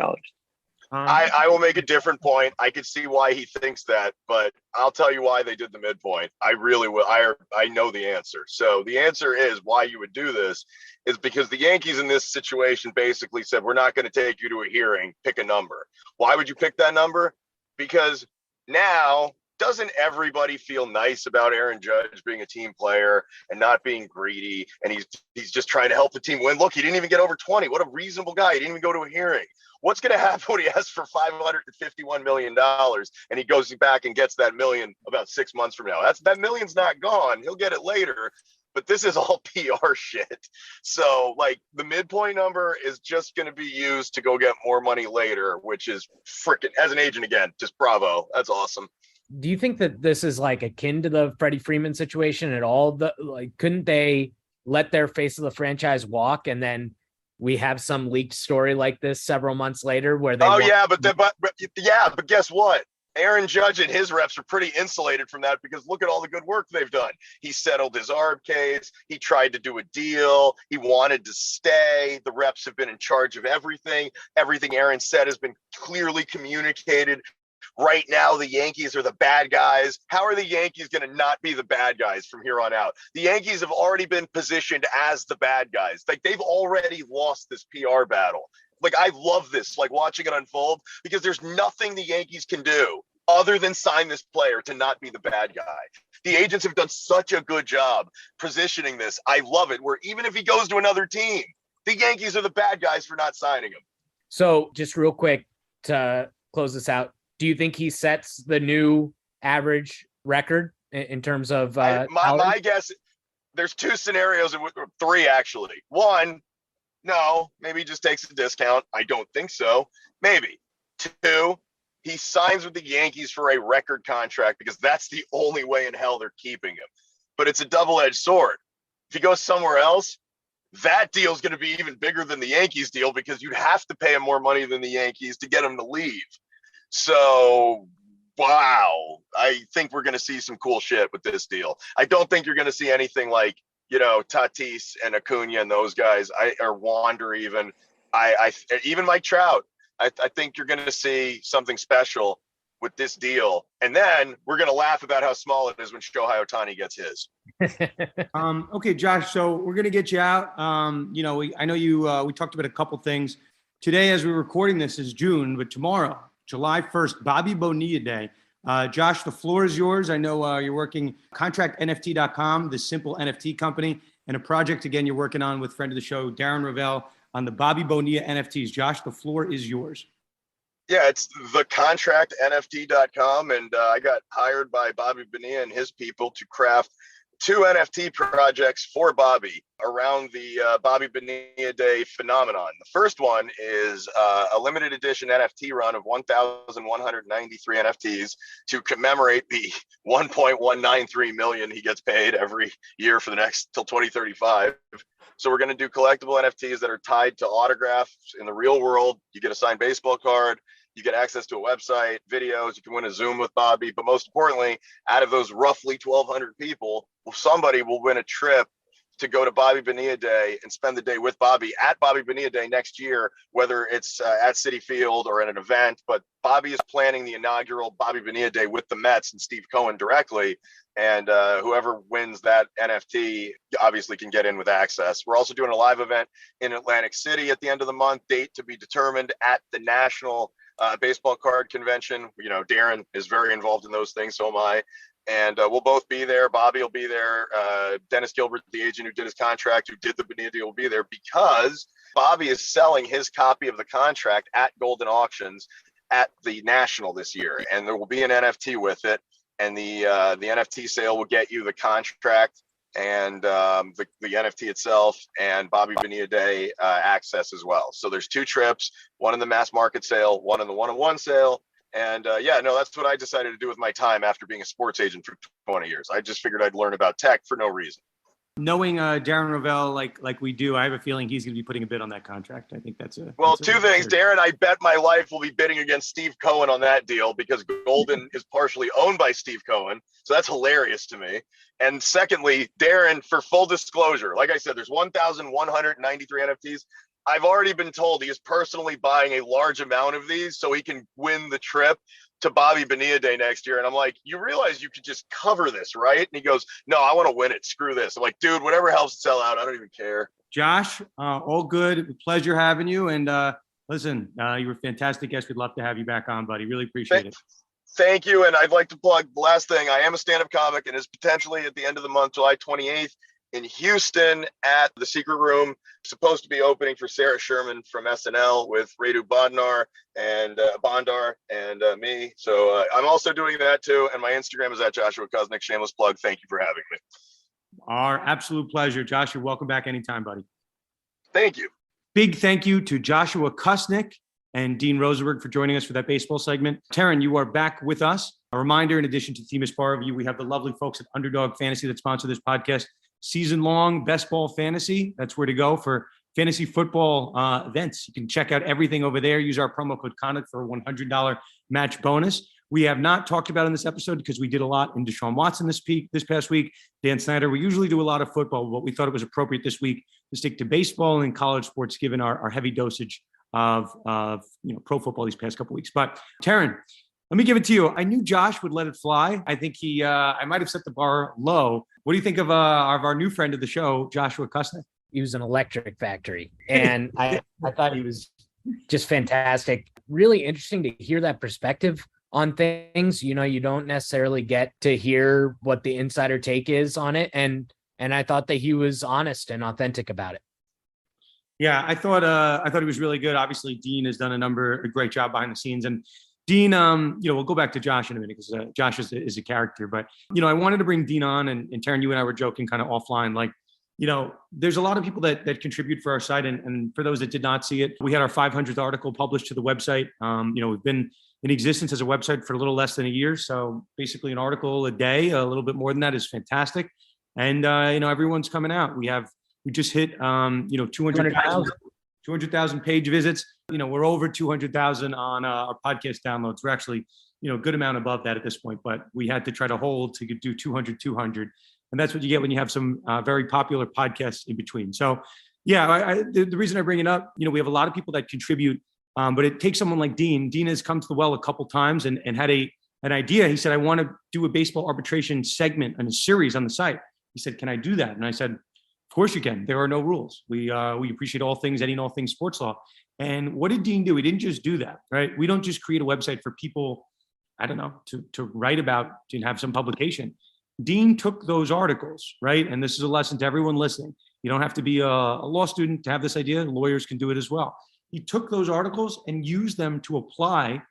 I will make a different point. I could see why he thinks that, but I'll tell you why they did the midpoint. I really will. I know the answer. So the answer is why you would do this is because the Yankees in this situation basically said, we're not going to take you to a hearing, pick a number. Why would you pick that number? Because now, doesn't everybody feel nice about Aaron Judge being a team player and not being greedy? And he's just trying to help the team win. Look, he didn't even get over 20. What a reasonable guy. He didn't even go to a hearing. What's going to happen when he asks for $551 million and he goes back and gets that million about 6 months from now? That million's not gone. He'll get it later. But this is all PR shit. So like the midpoint number is just going to be used to go get more money later, which is freaking, as an agent again, just bravo. That's awesome. Do you think that this is like akin to the Freddie Freeman situation at all? Couldn't they let their face of the franchise walk, and then we have some leaked story like this several months later where they? But guess what? Aaron Judge and his reps are pretty insulated from that because look at all the good work they've done. He settled his ARB case. He tried to do a deal. He wanted to stay. The reps have been in charge of everything. Everything Aaron said has been clearly communicated. Right now, the Yankees are the bad guys. How are the Yankees going to not be the bad guys from here on out? The Yankees have already been positioned as the bad guys. Like they've already lost this PR battle. Like I love this, like watching it unfold, because there's nothing the Yankees can do other than sign this player to not be the bad guy. The agents have done such a good job positioning this. I love it. Where even if he goes to another team, the Yankees are the bad guys for not signing him. So just real quick to close this out, do you think he sets the new average record in terms of my guess? There's two scenarios, three actually. One, no, maybe he just takes a discount. I don't think so. Maybe. Two, he signs with the Yankees for a record contract because that's the only way in hell they're keeping him. But it's a double-edged sword. If he goes somewhere else, that deal is going to be even bigger than the Yankees deal because you'd have to pay him more money than the Yankees to get him to leave. So, wow, I think we're going to see some cool shit with this deal. I don't think you're going to see anything like, Tatis and Acuna and those guys, or Wander even. Even Mike Trout. I think you're going to see something special with this deal. And then we're going to laugh about how small it is when Shohei Ohtani gets his. Okay, Josh, so we're going to get you out. I know we talked about a couple things. Today, as we're recording this, is June, but tomorrow, July 1st, Bobby Bonilla Day. Josh, the floor is yours. I know you're working contractnft.com, the simple NFT company, and a project, again, you're working on with friend of the show, Darren Ravel, on the Bobby Bonilla NFTs. Josh, the floor is yours. Yeah, it's the contractnft.com, and I got hired by Bobby Bonilla and his people to craft two NFT projects for Bobby around the Bobby Bonilla Day phenomenon. The first one is a limited edition NFT run of 1,193 NFTs to commemorate the 1.193 million he gets paid every year for the next till 2035. So we're going to do collectible NFTs that are tied to autographs in the real world. You get a signed baseball card. You get access to a website, videos. You can win a Zoom with Bobby. But most importantly, out of those roughly 1,200 people, somebody will win a trip to go to Bobby Bonilla Day and spend the day with Bobby at Bobby Bonilla Day next year, whether it's at Citi Field or at an event. But Bobby is planning the inaugural Bobby Bonilla Day with the Mets and Steve Cohen directly. And whoever wins that NFT obviously can get in with access. We're also doing a live event in Atlantic City at the end of the month, date to be determined, at the National Baseball Card Convention. Darren is very involved in those things, so am I. And we'll both be there. Bobby will be there. Dennis Gilbert, the agent who did his contract, who did the Bonilla deal, will be there because Bobby is selling his copy of the contract at Golden Auctions at the National this year. And there will be an NFT with it. And the NFT sale will get you the contract and the NFT itself and Bobby Bonilla Day access as well. So there's 2 trips, one in the mass market sale, one in the one-on-one sale. And that's what I decided to do with my time after being a sports agent for 20 years. I just figured I'd learn about tech for no reason. Knowing Darren Rovell like we do, I have a feeling he's going to be putting a bid on that contract. I think that's a well. 2 things, Darren. I bet my life will be bidding against Steve Cohen on that deal because Golden is partially owned by Steve Cohen, so that's hilarious to me. And secondly, Darren, for full disclosure, like I said, there's 1,193 NFTs. I've already been told he is personally buying a large amount of these so he can win the trip to Bobby Bonilla Day next year. And I'm like, you realize you could just cover this, right? And he goes, no, I want to win it. Screw this. I'm like, dude, whatever helps it sell out. I don't even care. Josh, all good. Pleasure having you. And listen, you were a fantastic guest. We'd love to have you back on, buddy. Really appreciate it. Thank you. And I'd like to plug the last thing. I am a stand-up comic and is potentially at the end of the month, July 28th, in Houston at the Secret Room. Supposed to be opening for Sarah Sherman from SNL with Radu Bondar and me. So I'm also doing that too. And my Instagram is at Joshua Kusnick. Shameless plug. Thank you for having me. Our absolute pleasure. Josh, you're welcome back anytime, buddy. Thank you. Big thank you to Joshua Kusnick and Dean Rosenberg for joining us for that baseball segment. Tarun, you are back with us. A reminder, in addition to Themis Bar Review, we have the lovely folks at Underdog Fantasy that sponsor this podcast. Season-long best ball fantasy. That's where to go for fantasy football events. You can check out everything over there. Use our promo code CONNECT for a $100 match bonus. We have not talked about in this episode because we did a lot in Deshaun Watson this past week. Dan Snyder, we usually do a lot of football, but we thought it was appropriate this week to stick to baseball and college sports, given our heavy dosage of pro football these past couple of weeks. But Tarun, let me give it to you. I knew Josh would let it fly. I think I might have set the bar low. What do you think of our new friend of the show, Joshua Kusnick? He was an electric factory. And I thought he was just fantastic. Really interesting to hear that perspective on things. You don't necessarily get to hear what the insider take is on it. And I thought that he was honest and authentic about it. Yeah, I thought he was really good. Obviously, Dean has done a great job behind the scenes. And Dean, we'll go back to Josh in a minute because Josh is a character. But, I wanted to bring Dean on, and Tarun, you and I were joking kind of offline. Like, there's a lot of people that contribute for our site. And for those that did not see it, we had our 500th article published to the website. We've been in existence as a website for a little less than a year. So basically an article a day, a little bit more than that is fantastic. And, everyone's coming out. We just hit, 200,000 page visits. We're over 200,000 on our podcast downloads. We're actually, a good amount above that at this point, but we had to try to hold to do 200. And that's what you get when you have some very popular podcasts in between. So yeah, the reason I bring it up, we have a lot of people that contribute, but it takes someone like Dean. Dean has come to the well a couple times and had an idea. He said, I want to do a baseball arbitration segment and a series on the site. He said, can I do that? And I said, of course you can. There are no rules. We appreciate all things sports law. And what did Dean do? He didn't just do that, right? We don't just create a website for people, I don't know, to write about, to have some publication. Dean took those articles, right? And this is a lesson to everyone listening. You don't have to be a law student to have this idea. Lawyers can do it as well. He took those articles and used them to apply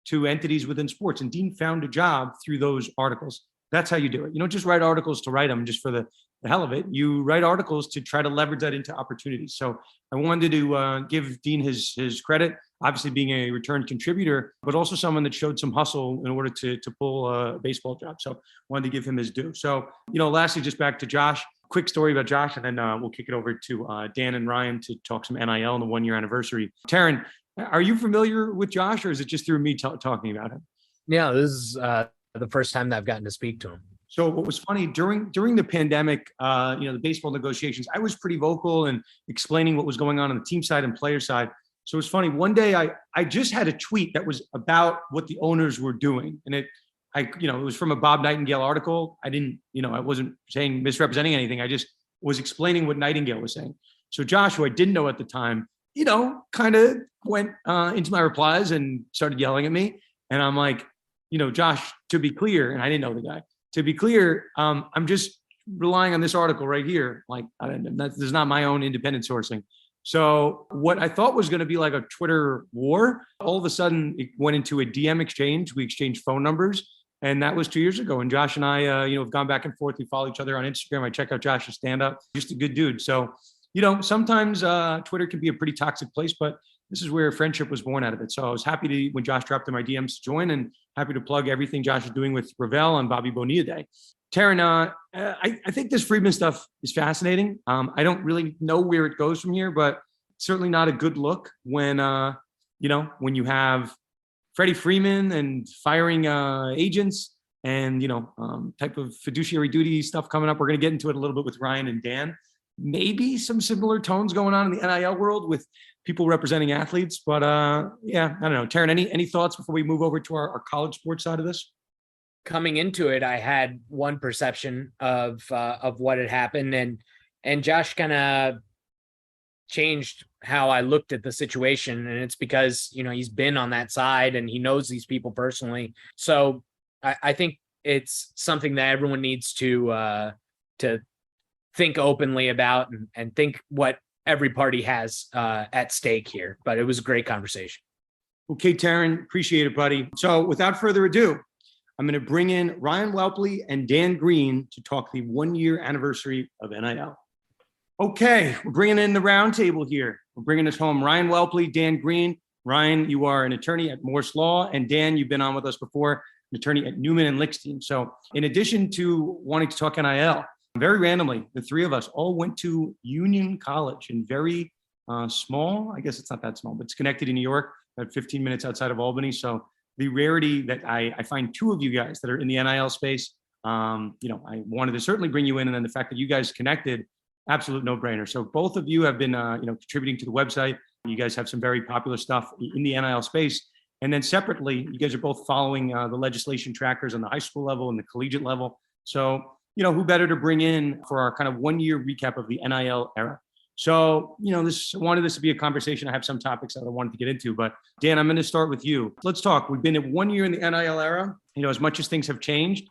to entities within sports. And Dean found a job through those articles. That's how you do it. You don't just write articles to write them just for the hell of it. You write articles to try to leverage that into opportunities. So I wanted to give Dean his credit, obviously being a return contributor, but also someone that showed some hustle in order to pull a baseball job. So wanted to give him his due. So, lastly, just back to Josh, quick story about Josh, and then we'll kick it over to Dan and Ryan to talk some NIL on the 1-year anniversary. Tarun, are you familiar with Josh, or is it just through me talking about him? Yeah, this is the first time that I've gotten to speak to him. So what was funny during the pandemic, the baseball negotiations, I was pretty vocal and explaining what was going on the team side and player side. So it was funny. One day I just had a tweet that was about what the owners were doing. And it was from a Bob Nightingale article. I wasn't misrepresenting anything. I just was explaining what Nightingale was saying. So Josh, who I didn't know at the time, kind of went into my replies and started yelling at me. And I'm like, Josh, to be clear, and I didn't know the guy, to be clear, I'm just relying on this article right here. Like, this is not my own independent sourcing. So what I thought was going to be like a Twitter war, all of a sudden it went into a DM exchange. We exchanged phone numbers, and that was 2 years ago. And Josh and I, have gone back and forth. We follow each other on Instagram. I check out Josh's stand-up. Just a good dude. So, sometimes Twitter can be a pretty toxic place, but this is where friendship was born out of it. So I was happy to, when Josh dropped in my DMs, to join, and happy to plug everything Josh is doing with Ravel on Bobby Bonilla Day. Tarun, I think this Freeman stuff is fascinating. I don't really know where it goes from here, but certainly not a good look when you have Freddie Freeman and firing agents and, type of fiduciary duty stuff coming up. We're going to get into it a little bit with Ryan and Dan. Maybe some similar tones going on in the NIL world with people representing athletes. But I don't know. Tarun, any thoughts before we move over to our college sports side of this? Coming into it, I had one perception of what had happened, and Josh kind of changed how I looked at the situation. And it's because, he's been on that side and he knows these people personally. So I think it's something that everyone needs to think openly about and think what every party has at stake here. But it was a great conversation. Okay, Tarun, appreciate it, buddy. So without further ado, I'm going to bring in Ryan Welpley and Dan Green to talk the 1-year anniversary of NIL. Okay, we're bringing in the round table here. We're bringing us home. Ryan Welpley, Dan Green. Ryan, you are an attorney at Morse Law, and Dan, you've been on with us before, an attorney at Newman and Lichtenstein. So in addition to wanting to talk NIL, very randomly, the three of us all went to Union College in very small, I guess it's not that small, but it's connected in New York, about 15 minutes outside of Albany. So the rarity that I find two of you guys that are in the NIL space, I wanted to certainly bring you in, and then the fact that you guys connected, absolute no-brainer. So both of you have been, contributing to the website. You guys have some very popular stuff in the NIL space. And then separately, you guys are both following the legislation trackers on the high school level and the collegiate level. So, who better to bring in for our kind of 1-year recap of the NIL era? So, I wanted this to be a conversation. I have some topics that I wanted to get into, but Dan, I'm going to start with you. Let's talk. We've been at 1 year in the NIL era. As much as things have changed,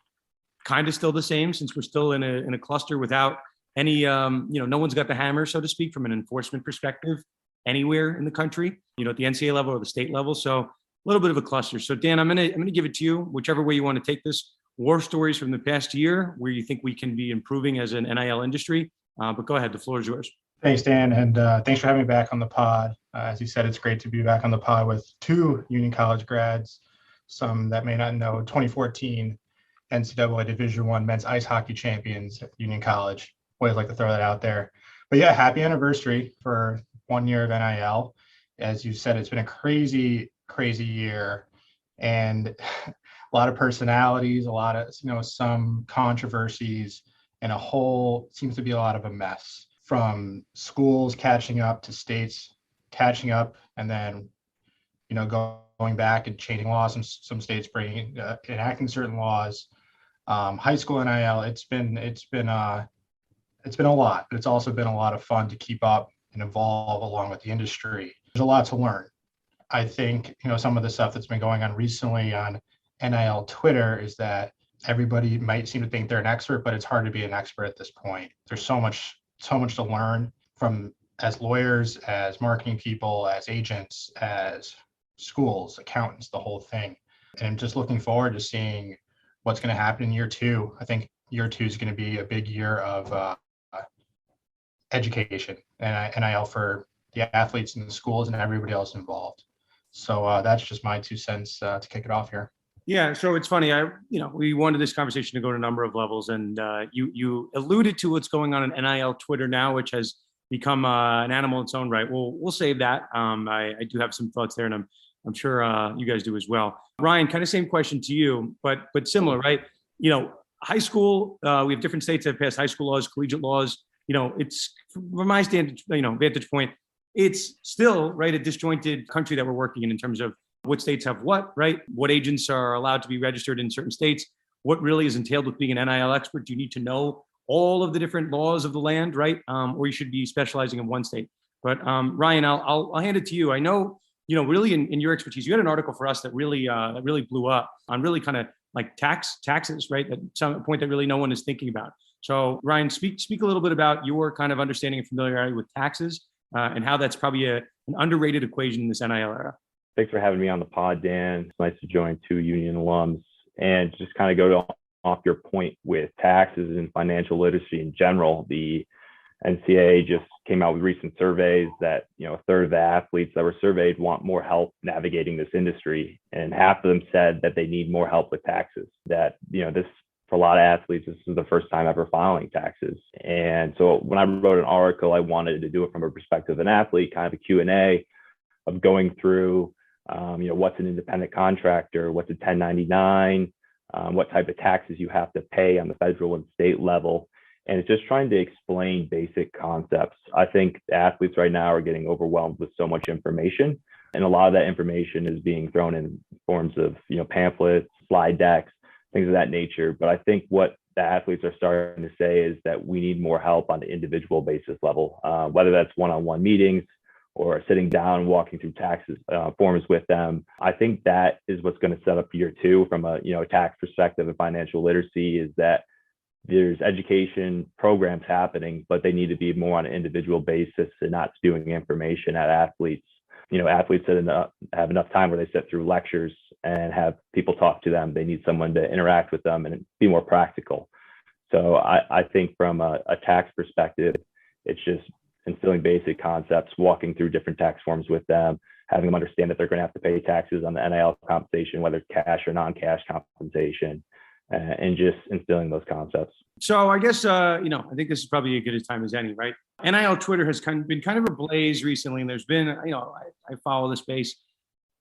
kind of still the same, since we're still in a cluster without any, no one's got the hammer, so to speak, from an enforcement perspective anywhere in the country, at the NCAA level or the state level. So a little bit of a cluster. So Dan, I'm going to give it to you, whichever way you want to take this. War stories from the past year where you think we can be improving as an NIL industry. But go ahead, the floor is yours. Thanks, Dan, and thanks for having me back on the pod. As you said, it's great to be back on the pod with two Union College grads. Some that may not know, 2014 NCAA Division I men's ice hockey champions at Union College. Always like to throw that out there. But yeah, happy anniversary for 1 year of NIL. As you said, it's been a crazy, crazy year, and a lot of personalities, a lot of, some controversies, and seems to be a lot of a mess, from schools catching up to states catching up, and then, going back and changing laws, and some states enacting certain laws. High school NIL, it's been a lot, but it's also been a lot of fun to keep up and evolve along with the industry. There's a lot to learn. I think, some of the stuff that's been going on recently on NIL Twitter is that everybody might seem to think they're an expert, but it's hard to be an expert at this point. There's so much to learn from, as lawyers, as marketing people, as agents, as schools, accountants, the whole thing. And I'm just looking forward to seeing what's going to happen in year two. I think year two is going to be a big year of education and NIL for the athletes and the schools and everybody else involved. So that's just my 2 cents to kick it off here. Yeah, so it's funny. We wanted this conversation to go to a number of levels, and you alluded to what's going on in NIL Twitter now, which has become an animal in its own right. We'll save that. I do have some thoughts there, and I'm sure you guys do as well. Ryan, kind of same question to you, but similar, right? High school, we have different states that have passed high school laws, collegiate laws. It's from my vantage point, it's still right a disjointed country that we're working in terms of what states have what, right? What agents are allowed to be registered in certain states? What really is entailed with being an NIL expert? Do you need to know all of the different laws of the land, right? Or you should be specializing in one state. But Ryan, I'll hand it to you. I know, really in your expertise, you had an article for us that really blew up on really kind of like taxes, right? That's some point that really no one is thinking about. So Ryan, speak a little bit about your kind of understanding and familiarity with taxes and how that's probably an underrated equation in this NIL era. Thanks for having me on the pod, Dan. It's nice to join two union alums and just kind of go off your point with taxes and financial literacy in general. The NCAA just came out with recent surveys that, a third of the athletes that were surveyed want more help navigating this industry. And half of them said that they need more help with taxes, that, this for a lot of athletes, this is the first time ever filing taxes. And so when I wrote an article, I wanted to do it from a perspective of an athlete, kind of a Q&A of going through, what's an independent contractor, what's a 1099, what type of taxes you have to pay on the federal and state level. And it's just trying to explain basic concepts. I think athletes right now are getting overwhelmed with so much information. And a lot of that information is being thrown in forms of, pamphlets, slide decks, things of that nature. But I think what the athletes are starting to say is that we need more help on the individual basis level, whether that's one-on-one meetings or sitting down and walking through taxes forms with them. I think that is what's going to set up year two from a tax perspective and financial literacy, is that there's education programs happening, but they need to be more on an individual basis and not spewing information at athletes. Athletes that have enough time where they sit through lectures and have people talk to them. They need someone to interact with them and be more practical. So I think from a tax perspective, it's just instilling basic concepts, walking through different tax forms with them, having them understand that they're going to have to pay taxes on the NIL compensation, whether it's cash or non-cash compensation, and just instilling those concepts. So I guess, I think this is probably as good a time as any, right? NIL Twitter has been kind of ablaze recently, and there's been, I follow the space,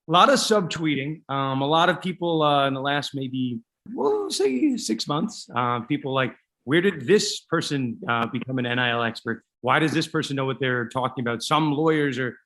a lot of subtweeting, a lot of people in the last maybe, we'll say 6 months, people like, where did this person become an NIL expert? Why does this person know what they're talking about? Some lawyers are,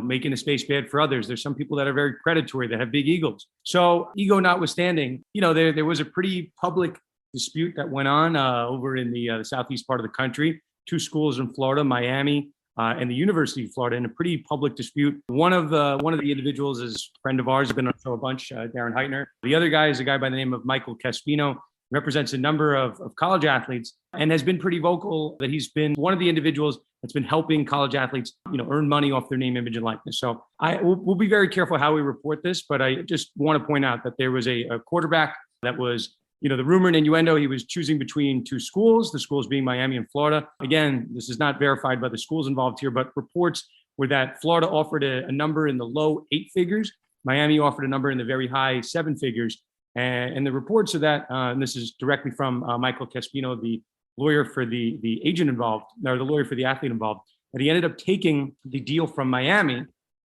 making the space bad for others. There's some people that are very predatory, that have big egos. So ego notwithstanding, there was a pretty public dispute that went on over in the southeast part of the country. Two schools in Florida, Miami and the University of Florida, in a pretty public dispute. One of the individuals is a friend of ours, has been on the show a bunch, Darren Heitner. The other guy is a guy by the name of Michael Caspino, represents a number of college athletes and has been pretty vocal that he's been one of the individuals that's been helping college athletes, earn money off their name, image, and likeness. So we'll be very careful how we report this, but I just want to point out that there was a quarterback that was, the rumor and innuendo, he was choosing between two schools, the schools being Miami and Florida. Again, this is not verified by the schools involved here, but reports were that Florida offered a number in the low 8 figures. Miami offered a number in the very high 7 figures. And the reports of that, and this is directly from Michael Caspino, the lawyer for the agent involved, or the lawyer for the athlete involved, that he ended up taking the deal from Miami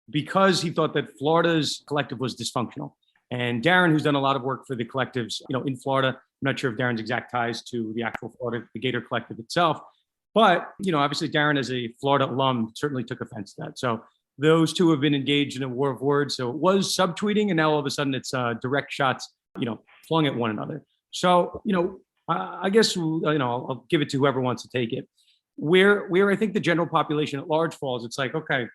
because he thought that Florida's collective was dysfunctional. And Darren, who's done a lot of work for the collectives, in Florida, I'm not sure if Darren's exact ties to the actual Florida, the Gator Collective itself, but, obviously Darren as a Florida alum certainly took offense to that. So those two have been engaged in a war of words. So it was subtweeting, and now all of a sudden it's direct shots, flung at one another. So, I guess, I'll give it to whoever wants to take it. Where I think the general population at large falls, it's like, okay,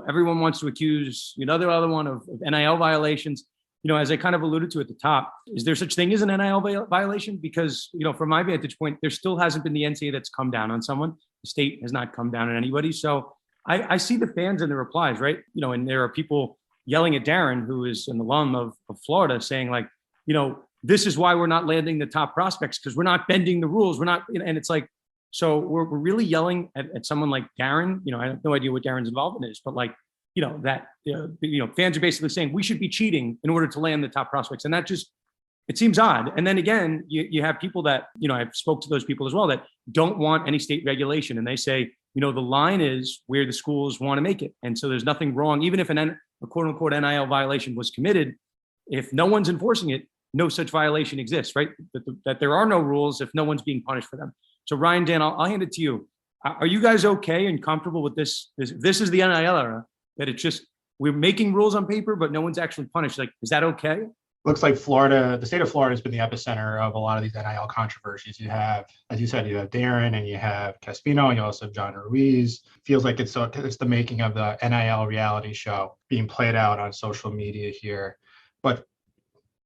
everyone wants to accuse other one of NIL violations. As I kind of alluded to at the top, is there such thing as an NIL violation? Because, from my vantage point, there still hasn't been the NCAA that's come down on someone. The state has not come down on anybody. So I see the fans and the replies, right? And there are people yelling at Darren, who is an alum of Florida, saying like, this is why we're not landing the top prospects, because we're not bending the rules. We're not, and it's like, so we're really yelling at someone like Darren. I have no idea what Darren's involvement is, but like, fans are basically saying we should be cheating in order to land the top prospects. And that just, it seems odd. And then again, you have people that, I've spoke to those people as well, that don't want any state regulation. And they say, the line is where the schools want to make it. And so there's nothing wrong, even if a quote unquote NIL violation was committed, if no one's enforcing it, no such violation exists, right? That there are no rules if no one's being punished for them. So Ryan, Dan, I'll hand it to you. Are you guys okay and comfortable with this? This is the NIL era, that it's just, we're making rules on paper, but no one's actually punished. Like, is that okay? Looks like Florida, the state of Florida has been the epicenter of a lot of these NIL controversies. You have, as you said, you have Darren and you have Caspino and you also have John Ruiz. Feels like it's the making of the NIL reality show being played out on social media here. But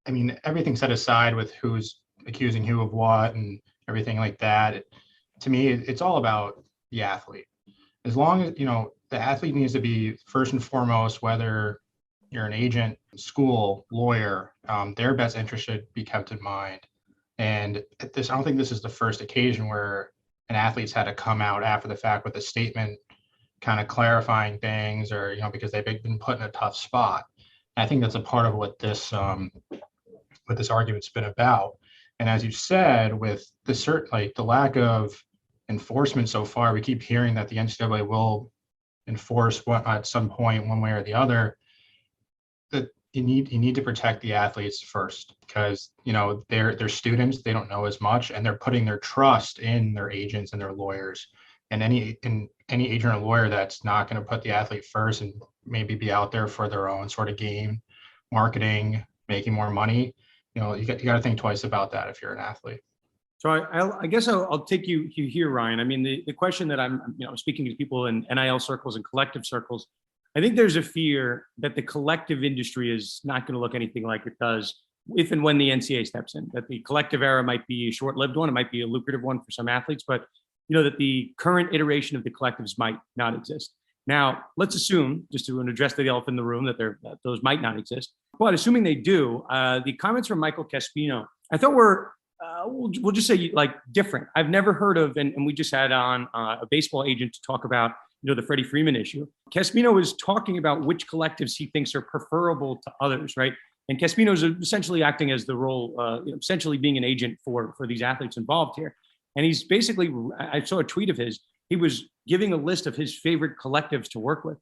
I mean, everything set aside with who's accusing who of what and everything like that, to me, it's all about the athlete. As long as, the athlete needs to be first and foremost, whether you're an agent, school, lawyer, their best interest should be kept in mind. And I don't think this is the first occasion where an athlete's had to come out after the fact with a statement kind of clarifying things, or, because they've been put in a tough spot. And I think that's a part of what this argument's been about. And as you said, with the lack of enforcement so far, we keep hearing that the NCAA will enforce at some point, one way or the other. That you need to protect the athletes first, because they're students, they don't know as much, and they're putting their trust in their agents and their lawyers. And any agent or lawyer that's not going to put the athlete first and maybe be out there for their own sort of game, marketing, making more money, you got to think twice about that if you're an athlete. So I guess I'll take you here, Ryan. I mean, the question that I'm speaking to people in NIL circles and collective circles, I think there's a fear that the collective industry is not going to look anything like it does if and when the NCAA steps in, that the collective era might be a short-lived one. It might be a lucrative one for some athletes, but that the current iteration of the collectives might not exist. Now, let's assume, just to address the elephant in the room, that those might not exist. But assuming they do, the comments from Michael Caspino, I thought were, we'll just say different. I've never heard of, and we just had on a baseball agent to talk about, the Freddie Freeman issue. Caspino was talking about which collectives he thinks are preferable to others, right? And Caspino is essentially acting as the role, essentially being an agent for these athletes involved here. And he's basically, I saw a tweet of his, he was giving a list of his favorite collectives to work with.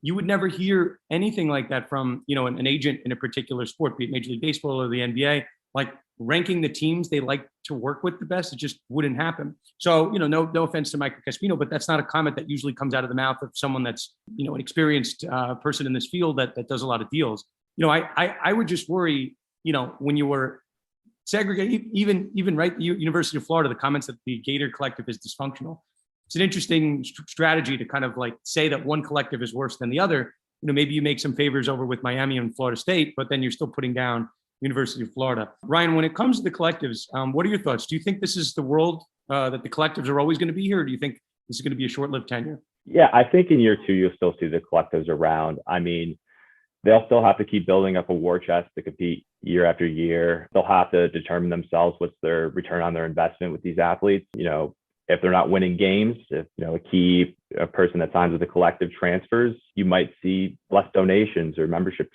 You would never hear anything like that from, an agent in a particular sport, be it Major League Baseball or the NBA, like ranking the teams they like to work with the best. It just wouldn't happen. So, no offense to Michael Caspino, but that's not a comment that usually comes out of the mouth of someone that's, an experienced person in this field that does a lot of deals. I would just worry, when you were segregating, even right, the University of Florida, the comments that the Gator collective is dysfunctional. It's an interesting strategy to kind of say that one collective is worse than the other. Maybe you make some favors over with Miami and Florida State, but then you're still putting down University of Florida. Ryan, when it comes to the collectives, what are your thoughts? Do you think this is the world that the collectives are always going to be here? Or do you think this is going to be a short-lived tenure? Yeah, I think in year two, you'll still see the collectives around. I mean, they'll still have to keep building up a war chest to compete year after year. They'll have to determine themselves what's their return on their investment with these athletes. If they're not winning games, if a key person that signs with the collective transfers, you might see less donations or membership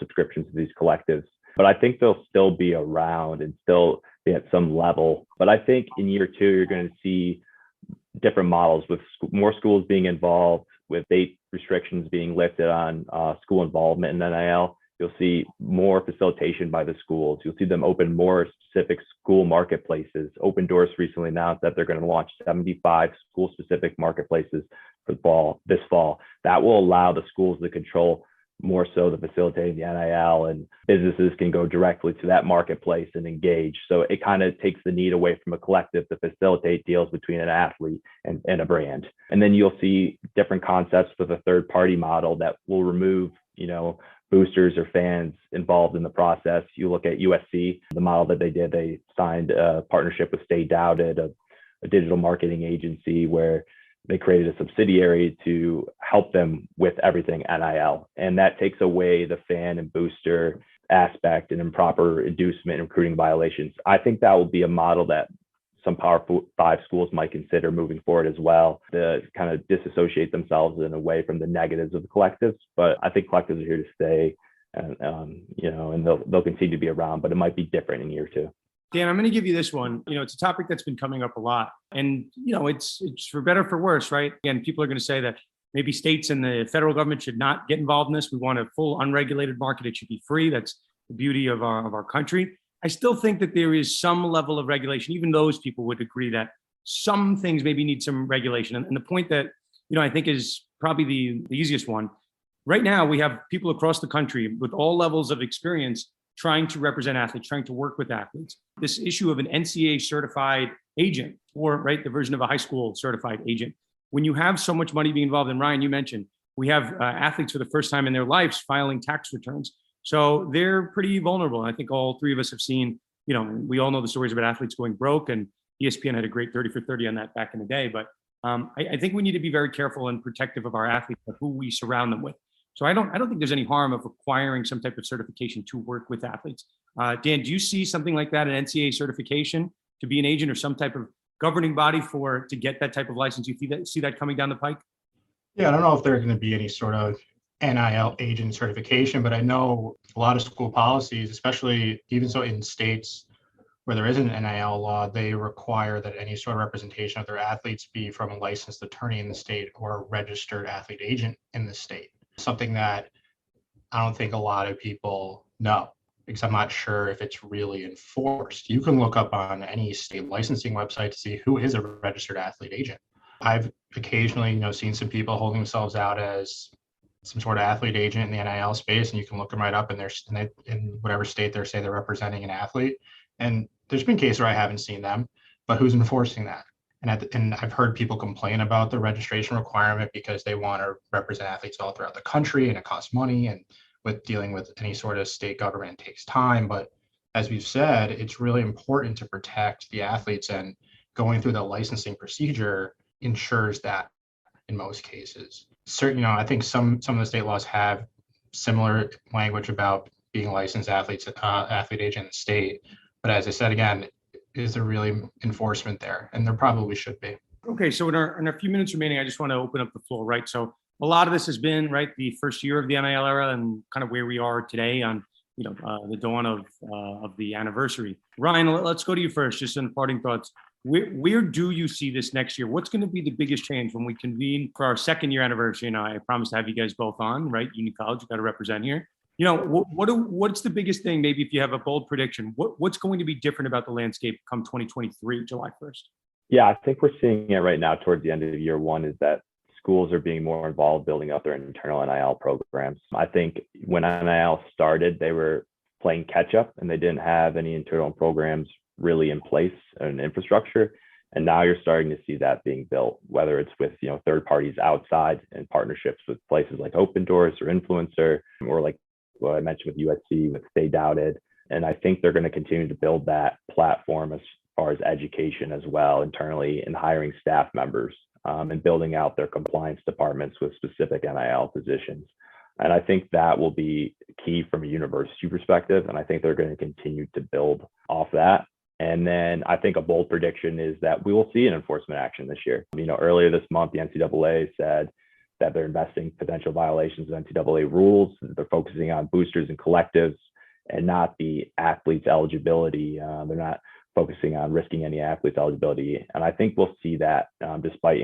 subscriptions to these collectives. But I think they'll still be around and still be at some level. But I think in year two, you're going to see different models with more schools being involved, with state restrictions being lifted on school involvement in NIL. You'll see more facilitation by the schools. You'll see them open more specific school marketplaces. Open Doors recently announced that they're going to launch 75 school-specific marketplaces for this fall. That will allow the schools to control more so the facilitating the NIL, and businesses can go directly to that marketplace and engage. So it kind of takes the need away from a collective to facilitate deals between an athlete and a brand. And then you'll see different concepts with a third-party model that will remove, boosters or fans involved in the process. You look at USC, the model that they did, they signed a partnership with Stay Doubted, a digital marketing agency, where they created a subsidiary to help them with everything NIL. And that takes away the fan and booster aspect and improper inducement and recruiting violations. I think that will be a model that some Power 5 schools might consider moving forward as well, to kind of disassociate themselves in a way from the negatives of the collectives. But I think collectives are here to stay, and they'll continue to be around, but it might be different in year two. Dan, I'm going to give you this one. It's a topic that's been coming up a lot, and it's for better or for worse, right? Again, people are going to say that maybe states and the federal government should not get involved in this. We want a full unregulated market. It should be free. That's the beauty of our country. I still think that there is some level of regulation. Even those people would agree that some things maybe need some regulation. And the point that, I think is probably the easiest one. Right now, we have people across the country with all levels of experience trying to represent athletes, trying to work with athletes. This issue of an NCAA certified agent, or the version of a high school certified agent. When you have so much money being involved, and Ryan, you mentioned, we have athletes for the first time in their lives filing tax returns. So they're pretty vulnerable. And I think all three of us have seen, we all know the stories about athletes going broke, and ESPN had a great 30 for 30 on that back in the day. But I think we need to be very careful and protective of our athletes, of who we surround them with. So I don't think there's any harm of requiring some type of certification to work with athletes. Dan, do you see something like that, an NCAA certification to be an agent, or some type of governing body to get that type of license? You see that coming down the pike? Yeah, I don't know if there's going to be any sort of NIL agent certification, but I know a lot of school policies, especially even so in states where there isn't an NIL law, they require that any sort of representation of their athletes be from a licensed attorney in the state or a registered athlete agent in the state. Something that I don't think a lot of people know, because I'm not sure if it's really enforced. You can look up on any state licensing website to see who is a registered athlete agent. I've occasionally, seen some people holding themselves out as some sort of athlete agent in the NIL space, and you can look them right up in in whatever state they're representing an athlete. And there's been cases where I haven't seen them, but who's enforcing that? And I've heard people complain about the registration requirement because they want to represent athletes all throughout the country, and it costs money, and with dealing with any sort of state government takes time. But as we've said, it's really important to protect the athletes, and going through the licensing procedure ensures that in most cases. Certain, I think some of the state laws have similar language about being a licensed athlete agent in the state. But as I said, again, is there really enforcement there? And there probably should be. Okay, so in our few minutes remaining, I just want to open up the floor, right? So a lot of this has been, right, the first year of the NIL era and kind of where we are today on, the dawn of the anniversary. Ryan, let's go to you first, just some parting thoughts. Where do you see this next year? What's going to be the biggest change when we convene for our second year anniversary? And I promise to have you guys both on, right? Union College, you got to represent here. What's the biggest thing, maybe if you have a bold prediction, what's going to be different about the landscape come 2023, July 1st? Yeah, I think we're seeing it right now towards the end of year one, is that schools are being more involved building up their internal NIL programs. I think when NIL started, they were playing catch up and they didn't have any internal programs really in place and infrastructure. And now you're starting to see that being built, whether it's with, third parties outside and partnerships with places like Open Doors or Influencer, or like what I mentioned with USC, with Stay Doubted. And I think they're going to continue to build that platform as far as education as well internally, and hiring staff members and building out their compliance departments with specific NIL positions. And I think that will be key from a university perspective. And I think they're going to continue to build off that. And then I think a bold prediction is that we will see an enforcement action this year. Earlier this month, the NCAA said that they're investing potential violations of NCAA rules. They're focusing on boosters and collectives and not the athlete's eligibility. They're not focusing on risking any athlete's eligibility. And I think we'll see that despite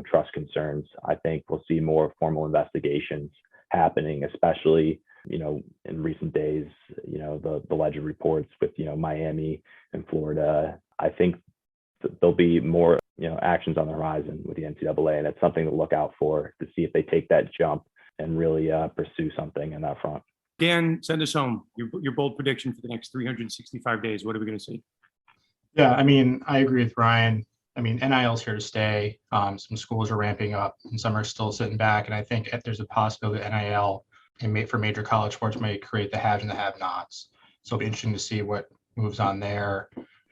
trust concerns. I think we'll see more formal investigations happening, especially, in recent days, the alleged reports with, Miami and Florida. I think there'll be more, actions on the horizon with the NCAA, and it's something to look out for to see if they take that jump and really pursue something in that front. Dan, send us home. Your bold prediction for the next 365 days. What are we going to see? Yeah, I agree with Ryan. NIL is here to stay. Some schools are ramping up and some are still sitting back. And I think there's a possibility that NIL for major college sports may create the haves and the have-nots. So it'll be interesting to see what moves on there.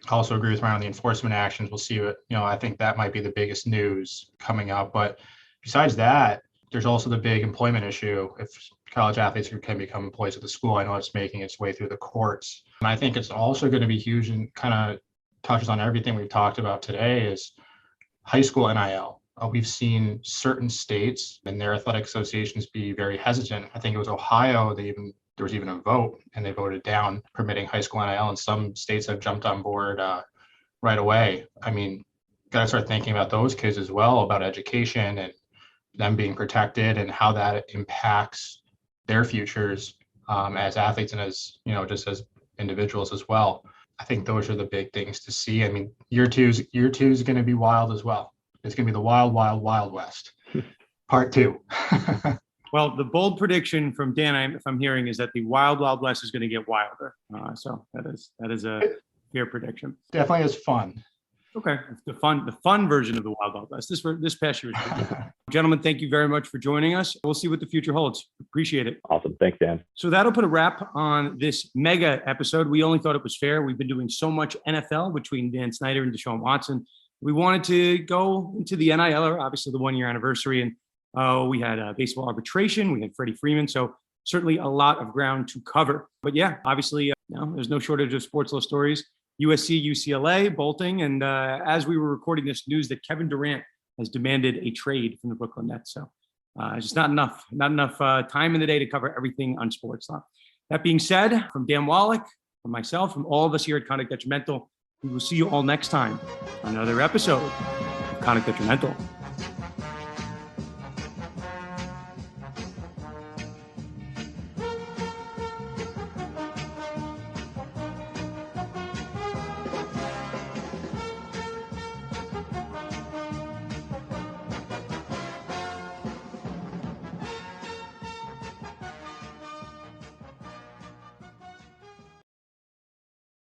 I also agree with Ryan on the enforcement actions. We'll see what, I think that might be the biggest news coming up. But besides that, there's also the big employment issue. If college athletes can become employees of the school, I know it's making its way through the courts. And I think it's also going to be huge and kind of touches on everything we've talked about today is high school NIL. We've seen certain states and their athletic associations be very hesitant. I think it was Ohio, there was even a vote and they voted down permitting high school NIL, and some states have jumped on board right away. Got to start thinking about those kids as well, about education and them being protected and how that impacts their futures as athletes and as, just as individuals as well. I think those are the big things to see. Year two is going to be wild as well. It's going to be the wild, wild, wild west. Part 2. Well, the bold prediction from Dan, if I'm hearing, is that the wild, wild west is going to get wilder. So that is a fair prediction. Definitely is fun. Okay, the fun version of the Wild Wild West. This past year was pretty good. Gentlemen, thank you very much for joining us. We'll see what the future holds. Appreciate it. Awesome. Thanks, Dan. So that'll put a wrap on this mega episode. We only thought it was fair. We've been doing so much NFL between Dan Snyder and Deshaun Watson. We wanted to go into the NIL, obviously the 1 year anniversary, and we had baseball arbitration. We had Freddie Freeman. So certainly a lot of ground to cover. But yeah, obviously, there's no shortage of sports law stories. USC, UCLA, bolting, and as we were recording this, news that Kevin Durant has demanded a trade from the Brooklyn Nets. So it's just not enough time in the day to cover everything on sports law. That being said, from Dan Wallach, from myself, from all of us here at Conduct Detrimental, we will see you all next time on another episode of Conduct Detrimental.